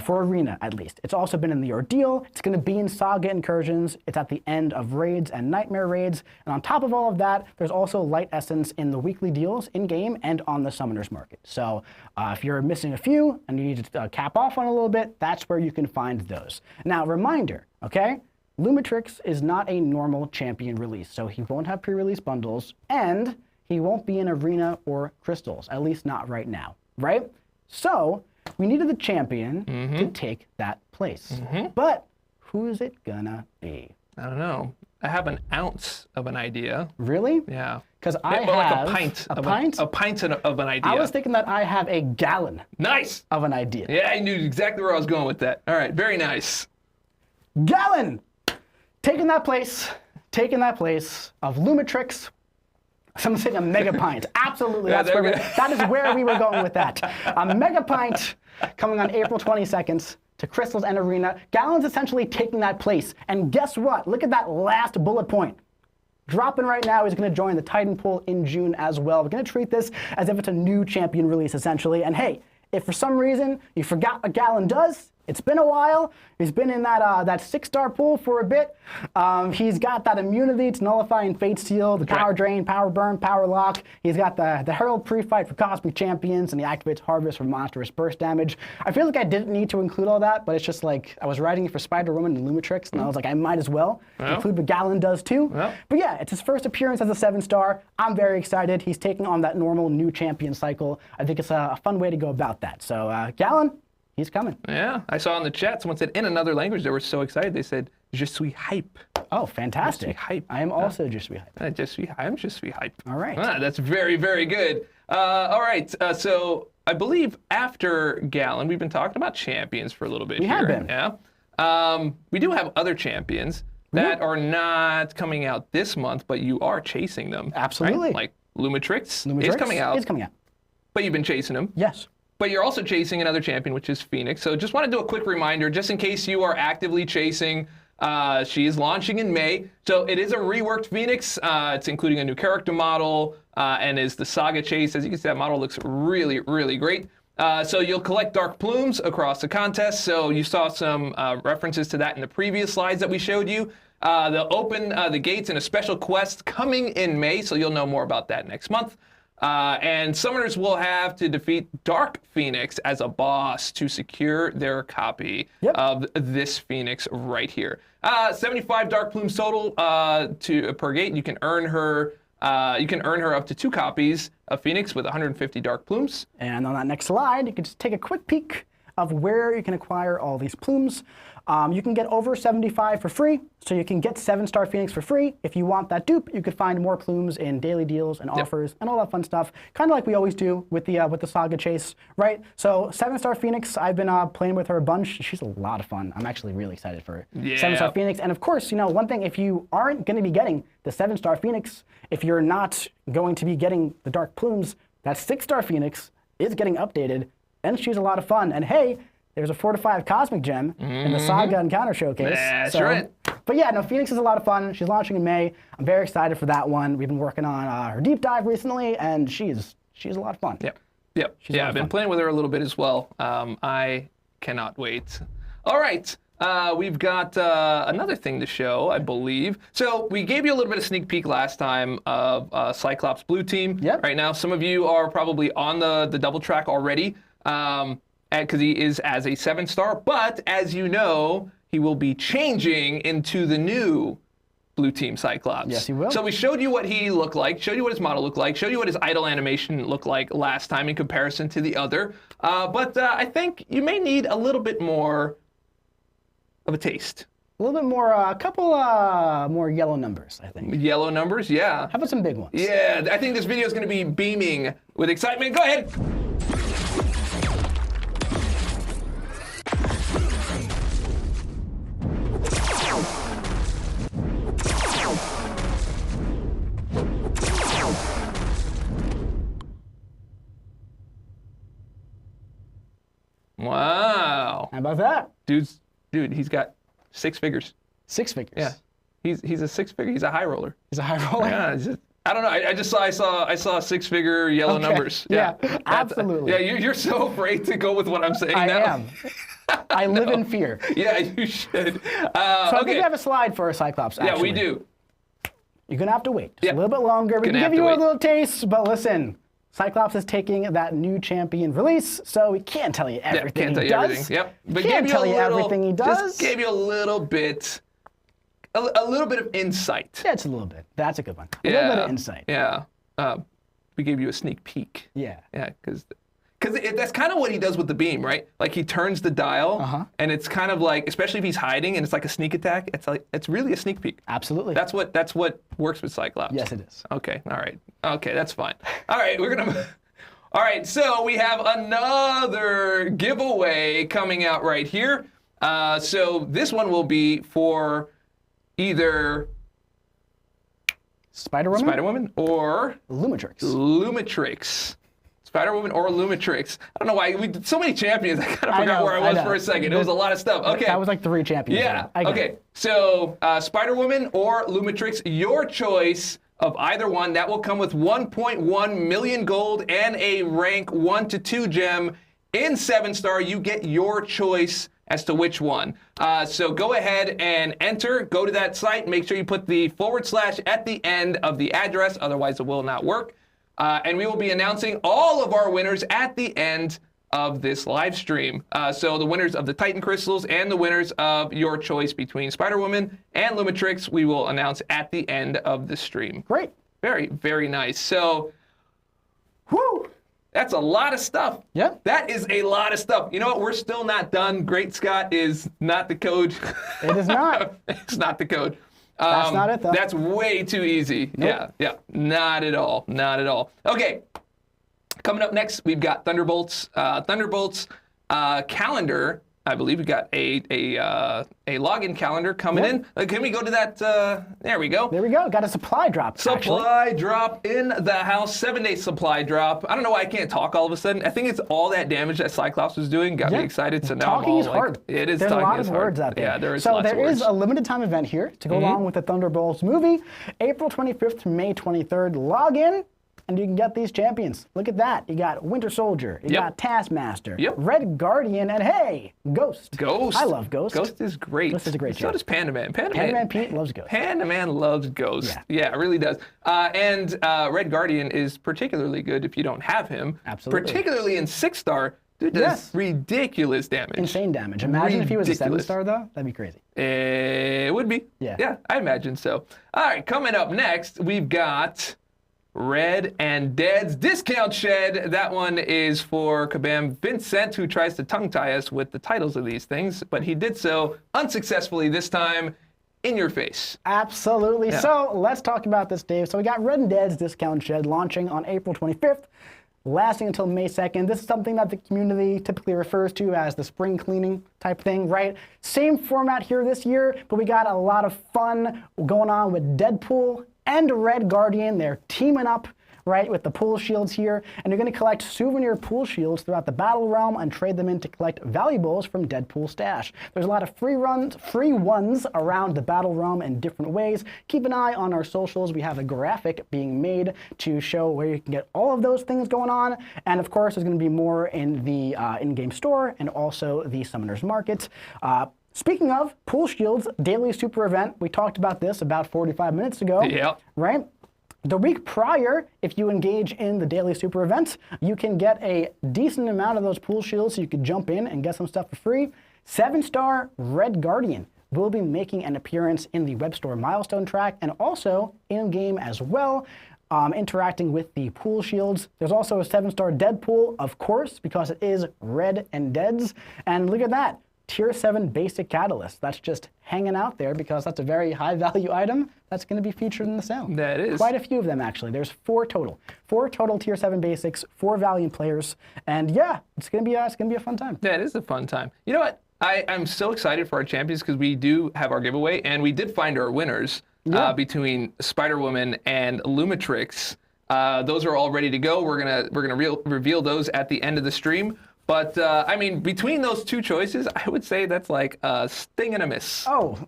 For arena, at least. It's also been in the Ordeal. It's going to be in Saga incursions. It's at the end of raids and nightmare raids. And on top of all of that, there's also light essence in the weekly deals in-game and on the summoners market. So if you're missing a few and you need to cap off on a little bit, that's where you can find those. Now, reminder, okay? Lumatrix is not a normal champion release, so he won't have pre-release bundles, and he won't be in arena or crystals, at least not right now, right? So we needed the champion to take that place. But who's it gonna be? I don't know. I have an ounce of an idea. Really? Yeah. Because I Well, have like a pint. A pint? A pint of an idea. I was thinking that I have a gallon Nice. of an idea. Yeah, I knew exactly where I was going with that. All right, very nice. Galan! Taking that place of Lumatrix. Someone saying a mega pint. Absolutely, Yeah, that is where we were going with that. A mega pint coming on April 22nd to Crystal's End Arena. Galan's essentially taking that place. And guess what? Look at that last bullet point. Dropping right now, he's going to join the Titan pool in June as well. We're going to treat this as if it's a new champion release, essentially. And hey, if for some reason you forgot what Galan does, it's been a while. He's been in that 6-star pool for a bit. He's got that immunity to nullifying Fate Seal, the Power Drain, Power Burn, Power Lock. He's got the Herald pre-fight for Cosmic Champions, and he activates Harvest for monstrous burst damage. I feel like I didn't need to include all that, but it's just like I was writing it for Spider-Woman and Lumatrix, and I was like, I might as well include what Galan does too. But yeah, it's his first appearance as a 7-star. I'm very excited. He's taking on that normal new champion cycle. I think it's a fun way to go about that. So Galan, he's coming. Yeah, I saw in the chat someone said in another language they were so excited. They said, "Je suis hype." Oh, fantastic! Je suis hype. I am also je suis hype. I'm je suis hype. All right. That's very, very good. All right, so I believe after Galan, we've been talking about champions for a little bit. We have been. Yeah. We do have other champions that are not coming out this month, but you are chasing them. Absolutely. Right? Like Lumatrix Lumatrix is coming out. It's coming out. But you've been chasing him. Yes. But you're also chasing another champion, which is Phoenix. So just want to do a quick reminder, just in case you are actively chasing. She is launching in May. So it is a reworked Phoenix. It's including a new character model and is the Saga chase. As you can see, that model looks really, really great. So you'll collect dark plumes across the contest. So you saw some references to that in the previous slides that we showed you. They'll open the gates in a special quest coming in May. So you'll know more about that next month. And summoners will have to defeat Dark Phoenix as a boss to secure their copy of this Phoenix right here. 75 Dark Plumes total per gate. You can earn her. You can earn her up to 2 copies of Phoenix with 150 Dark Plumes. And on that next slide, you can just take a quick peek of where you can acquire all these plumes. You can get over 75 for free, so you can get 7-star Phoenix for free. If you want that dupe, you could find more plumes in daily deals and offers and all that fun stuff, kind of like we always do with the Saga chase, right? So 7-star Phoenix, I've been playing with her a bunch. She's a lot of fun. I'm actually really excited for her. 7-star Phoenix, and of course, you know, one thing, if you aren't going to be getting the 7-star Phoenix, if you're not going to be getting the Dark Plumes, that 6-star Phoenix is getting updated, and she's a lot of fun. And hey, there's a 4-5 Cosmic Gem in the Saga Encounter Showcase. That's right. But yeah, no, Phoenix is a lot of fun. She's launching in May. I'm very excited for that one. We've been working on her deep dive recently, and she's a lot of fun. Yep. Yeah, I've been playing with her a little bit as well. I cannot wait. All right. We've got another thing to show, I believe. So we gave you a little bit of sneak peek last time of Cyclops Blue Team. Right now, some of you are probably on the double track already. Because he is as a 7-star, but as you know, he will be changing into the new Blue Team Cyclops. Yes, he will. So we showed you what he looked like, showed you what his model looked like, showed you what his idle animation looked like last time in comparison to the other. But I think you may need a little bit more of a taste. A little bit more, a couple more yellow numbers, I think. Yellow numbers, yeah. How about some big ones? Yeah, I think this video is going to be beaming with excitement. Go ahead. Wow. How about that? Dude, he's got 6 figures. 6 figures. Yeah. He's a 6-figure. He's a high roller. He's a high roller. Yeah. I don't know. I saw 6-figure yellow numbers. Yeah, absolutely. Yeah, you're so afraid to go with what I'm saying now. I am. I live in fear. Yeah, you should. So I think we have a slide for a Cyclops, actually. Yeah, we do. You're going to have to wait just a little bit longer. We can give you a little taste, but listen. Cyclops is taking that new champion release, so we can't tell you everything he does. Yep. But can't tell you everything he does. Just gave you a little bit of insight. Yeah, it's a little bit. That's a good one. A little bit of insight. Yeah. We gave you a sneak peek. Yeah. Yeah, because Because that's kind of what he does with the beam, right? Like he turns the dial, and it's kind of like, especially if he's hiding and it's like a sneak attack. It's really a sneak peek. Absolutely. That's what works with Cyclops. Yes, it is. Okay, all right. Okay, that's fine. All right, all right, so we have another giveaway coming out right here. So this one will be for either Spider-Woman or Lumatrix. Spider-Woman or Lumatrix. I don't know why we did so many champions. I kind of forgot where I was for a second. It was a lot of stuff. Okay. That was like 3 champions. Yeah. Okay. So Spider-Woman or Lumatrix, your choice of either one. That will come with 1.1 million gold and a rank 1 to 2 gem in 7-star. You get your choice as to which one. So go ahead and enter. Go to that site. Make sure you put the / at the end of the address. Otherwise, it will not work. And we will be announcing all of our winners at the end of this live stream. So the winners of the Titan Crystals and the winners of your choice between Spider-Woman and Lumatrix, we will announce at the end of the stream. Great. Very, very nice. So, whew, that's a lot of stuff. Yeah. That is a lot of stuff. You know what? We're still not done. Great Scott is not the code. It is not. It's not the code. That's not it, though. That's way too easy. Nope. Yeah, not at all. Not at all. Okay, coming up next, we've got Thunderbolts. Thunderbolts calendar. I believe we got a login calendar coming in. Can we go to that? There we go. There we go. Got a supply drop. Supply drop in the house. 7-day supply drop. I don't know why I can't talk all of a sudden. I think it's all that damage that Cyclops was doing got me excited. So now talking is hard. It is. There's a lot of words out there. Yeah, there is. So lots of there is words. a limited time event here to go along with the Thunderbolts movie, April 25th to May 23rd. Log in. And you can get these champions. Look at that. You got Winter Soldier. You got Taskmaster. Red Guardian. And hey, Ghost. Ghost. I love Ghost. Ghost is great. Ghost is a great So does Panda Man. Panda Man Pete loves Ghost. Panda Man loves Ghost. Yeah, it really does. And Red Guardian is particularly good if you don't have him. Absolutely. Particularly in 6-star. Dude does ridiculous damage. Insane damage. Imagine if he was a 7-star, though. That'd be crazy. It would be. Yeah, I imagine so. All right, coming up next, we've got Red and Dead's Discount Shed. That one is for Kabam Vincent, who tries to tongue-tie us with the titles of these things, but he did so unsuccessfully this time. In your face. Absolutely. Yeah. So let's talk about this, Dave. So we got Red and Dead's Discount Shed launching on April 25th, lasting until May 2nd. This is something that the community typically refers to as the spring cleaning type thing, right? Same format here this year, but we got a lot of fun going on with Deadpool and Red Guardian. They're teaming up, right, with the pool shields here, and you're going to collect souvenir pool shields throughout the battle realm and trade them in to collect valuables from Deadpool stash. There's a lot of free ones around the battle realm in different ways. Keep an eye on our socials. We have a graphic being made to show where you can get all of those things going on, and of course, there's going to be more in the in-game store and also the Summoners Market. Speaking of pool shields, daily super event, we talked about this about 45 minutes ago, right? The week prior, if you engage in the daily super event, you can get a decent amount of those pool shields so you could jump in and get some stuff for free. 7-star Red Guardian will be making an appearance in the web store milestone track and also in-game as well, interacting with the pool shields. There's also a 7-star Deadpool, of course, because it is Red and Dead's. And look at that. Tier 7 basic catalyst. That's just hanging out there because that's a very high value item that's going to be featured in the sale. That is. Quite a few of them, actually. There's 4 total. 4 total Tier 7 basics, 4 Valiant players. And yeah, it's going to be a fun time. That is a fun time. You know what? I'm so excited for our champions because we do have our giveaway and we did find our winners between Spider-Woman and Lumatrix. Those are all ready to go. We're gonna reveal those at the end of the stream. But, I mean, between those two choices, I would say that's like a sting and a miss. Oh,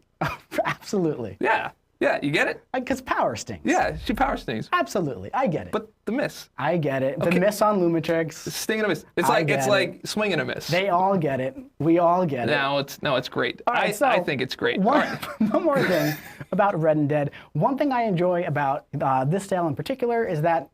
absolutely. Yeah, you get it? Because power stings. Yeah, she power stings. Absolutely, I get it. But the miss. I get it. The miss on Lumatrix. Sting and a miss. It's like swing and a miss. They all get it. We all get it. No, it's great. Right, I think it's great. One more thing about Red and Dead. One thing I enjoy about this sale in particular is that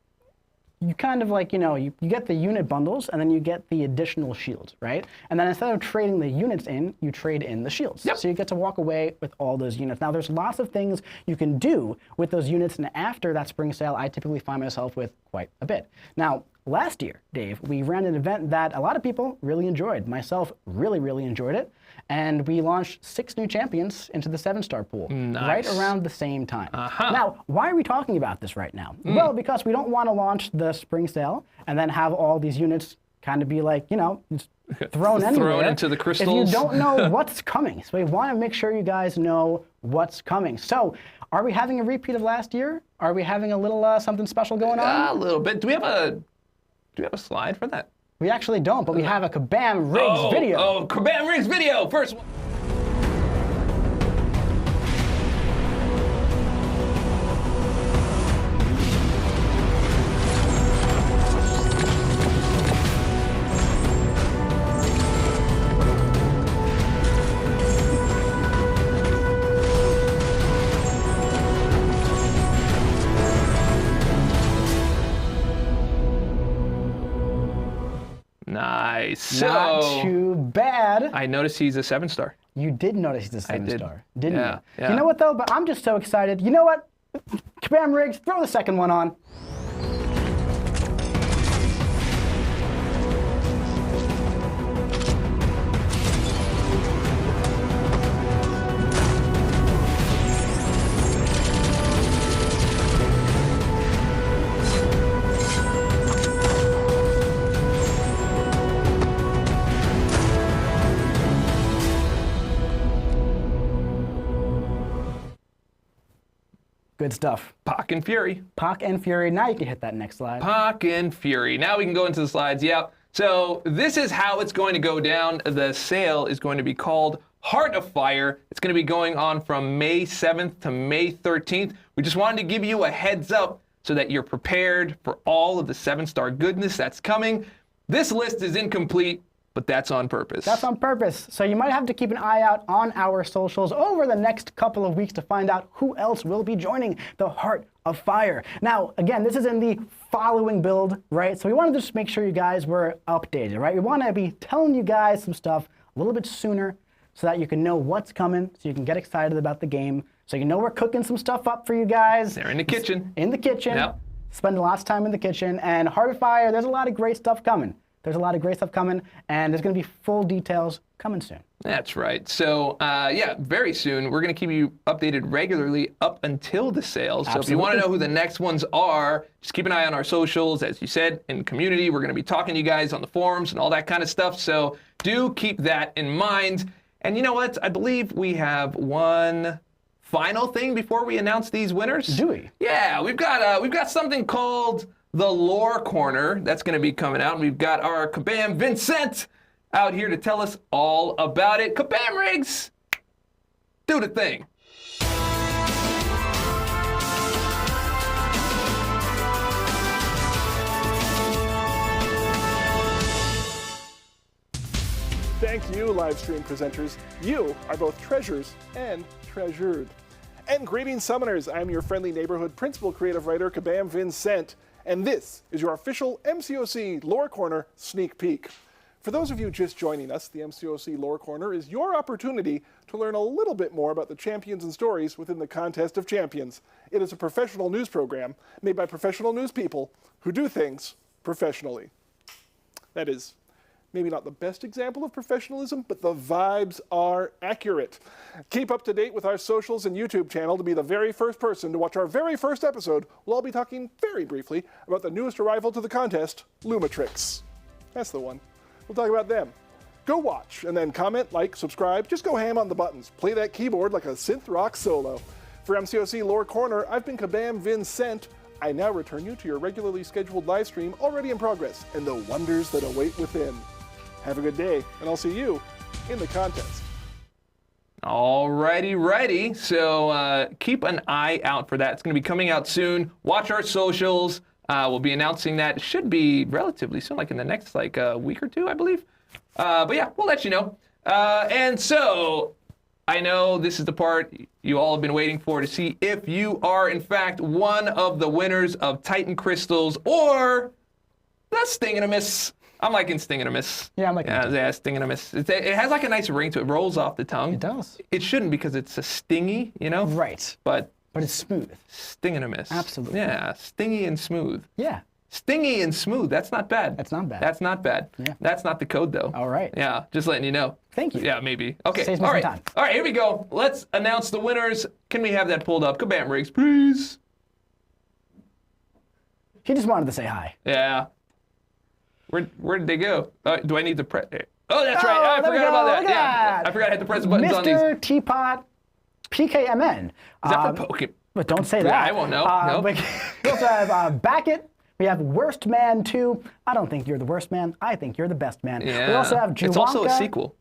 you kind of like, you get the unit bundles and then you get the additional shields, right? And then instead of trading the units in, you trade in the shields. Yep. So you get to walk away with all those units. Now there's lots of things you can do with those units, and after that spring sale, I typically find myself with quite a bit. Now, last year, Dave, we ran an event that a lot of people really enjoyed. Myself really, really enjoyed it. And we launched 6 new champions into the 7-star pool right around the same time. Now, why are we talking about this right now? Well, because we don't want to launch the spring sale and then have all these units kind of be like, you know, thrown anywhere. Thrown into the crystals. If you don't know what's coming. So we want to make sure you guys know what's coming. So are we having a repeat of last year? Are we having a little something special going on? A little bit. Do we have a slide for that? We actually don't, but we have a Kabam Rigs video. Oh, Kabam Rigs video. First one. Nice. Not too bad. I noticed he's a 7-star. You did notice he's a 7-star, didn't you? Yeah. You know what, though? But I'm just so excited. You know what? Kabam Rigs, throw the second one on. Good stuff. Pac and Fury. Pac and Fury. Now you can hit that next slide. Pac and Fury. Now we can go into the slides. Yep. So this is how it's going to go down. The sale is going to be called Heart of Fire. It's going to be going on from May 7th to May 13th. We just wanted to give you a heads up so that you're prepared for all of the 7-star goodness that's coming. This list is incomplete, but that's on purpose. That's on purpose. So you might have to keep an eye out on our socials over the next couple of weeks to find out who else will be joining the Heart of Fire. Now, again, this is in the following build, right? So we wanted to just make sure you guys were updated, right? We want to be telling you guys some stuff a little bit sooner so that you can know what's coming, so you can get excited about the game, so you know we're cooking some stuff up for you guys. They're in the kitchen. In the kitchen. Yep. Spend lots of time in the kitchen. And Heart of Fire, there's a lot of great stuff coming. There's a lot of great stuff coming, and there's going to be full details coming soon. That's right. So, yeah, very soon. We're going to keep you updated regularly up until the sale. So if you want to know who the next ones are, just keep an eye on our socials. As you said, in community, we're going to be talking to you guys on the forums and all that kind of stuff. So do keep that in mind. And you know what? I believe we have one final thing before we announce these winners. Do we? Yeah, we've got something called the Lore Corner that's going to be coming out. And we've got our Kabam Vincent out here to tell us all about it. Kabam Rigs, do the thing. Thank you, live stream presenters. You are both treasures and treasured. And greetings, summoners. I'm your friendly neighborhood principal creative writer, Kabam Vincent. And this is your official MCoC Lore Corner sneak peek. For those of you just joining us, the MCoC Lore Corner is your opportunity to learn a little bit more about the champions and stories within the Contest of Champions. It is a professional news program made by professional news people who do things professionally. That is maybe not the best example of professionalism, but the vibes are accurate. Keep up to date with our socials and YouTube channel to be the very first person to watch our very first episode. We'll all be talking very briefly about the newest arrival to the contest, Lumatrix. That's the one. We'll talk about them. Go watch, and then comment, like, subscribe. Just go ham on the buttons. Play that keyboard like a synth rock solo. For MCoC Lore Corner, I've been Kabam Vincent. I now return you to your regularly scheduled live stream already in progress, and the wonders that await within. Have a good day, and I'll see you in the contest. Alrighty, ready. So keep an eye out for that. It's going to be coming out soon. Watch our socials. We'll be announcing that. It should be relatively soon, like in the next week or two, I believe. But yeah, we'll let you know. And so I know this is the part you all have been waiting for to see if you are, in fact, one of the winners of Titan Crystals or the Sting and a Miss. I'm liking Sting and a Miss. Yeah, I'm liking it. Yeah, Sting and a Miss. It has like a nice ring to it. It rolls off the tongue. It does. It shouldn't because it's a stingy, you know? Right. But it's smooth. Sting and a Miss. Absolutely. Yeah, stingy and smooth. Yeah. Stingy and smooth. That's not bad. That's not bad. That's not bad. Yeah. That's not the code, though. All right. Yeah, just letting you know. Thank you. Yeah, maybe. Okay. Saves me All some right. time. All right, here we go. Let's announce the winners. Can we have that pulled up? Kabam Riggs, please. He just wanted to say hi. Yeah. Where did they go? Do I need to press? Oh, that's right. Oh, I there we forgot go. about that. Look at Yeah. that. I forgot I had to press the buttons on these. Mr. Teapot PKMN. Is that for Pokemon? But don't say that. I won't know. Nope. We also have Backett. We have Worst Man 2. I don't think you're the worst man. I think you're the best man. Yeah. We also have Juwanka. It's also a sequel.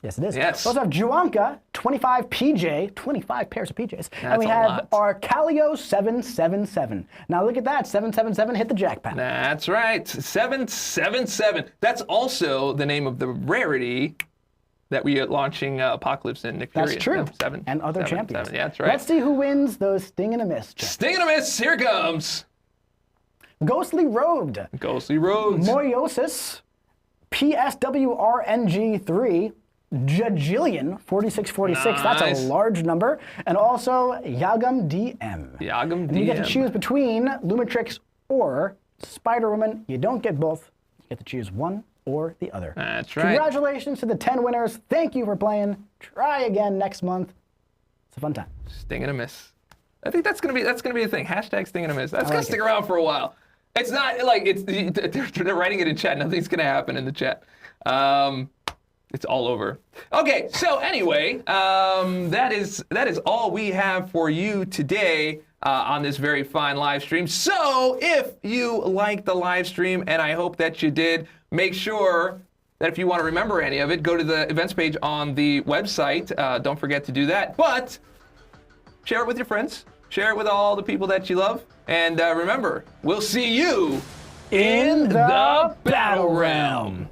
Yes, it is. Yes. We also have Juwanka, 25 PJ, 25 pairs of PJs. And we a have lot. Arcalio 777. Now look at that, 777 hit the jackpot. That's right. 777. That's also the name of the rarity that we are launching Apocalypse and Nick Fury. That's true. Seven, and other seven, champions. seven. Yeah, that's right. Let's see who wins those Sting and a Miss. Sting and a miss. Here it comes. Ghostly Robed, Ghostly Roads. Moyosis, PSWRNG3, Jajillion 4646. That's Nice. a large number. And also Yagam DM. Yagam And you get to DM. choose between Lumatrix or Spider-Woman. You don't get both. You get to choose one or the other. That's right. Congratulations to the 10 winners. Thank you for playing. Try again next month. It's a fun time. Sting and a miss. I think that's gonna be a thing. Hashtag Sting and a miss. That's gonna like stick it. around for a while. It's not like they're writing it in chat. Nothing's gonna happen in the chat. It's all over. Okay, so anyway, that is all we have for you today on this very fine live stream. So if you liked the live stream, and I hope that you did, make sure that if you want to remember any of it, go to the events page on the website. Don't forget to do that. But share it with your friends. Share it with all the people that you love. And remember, we'll see you in the battle realm.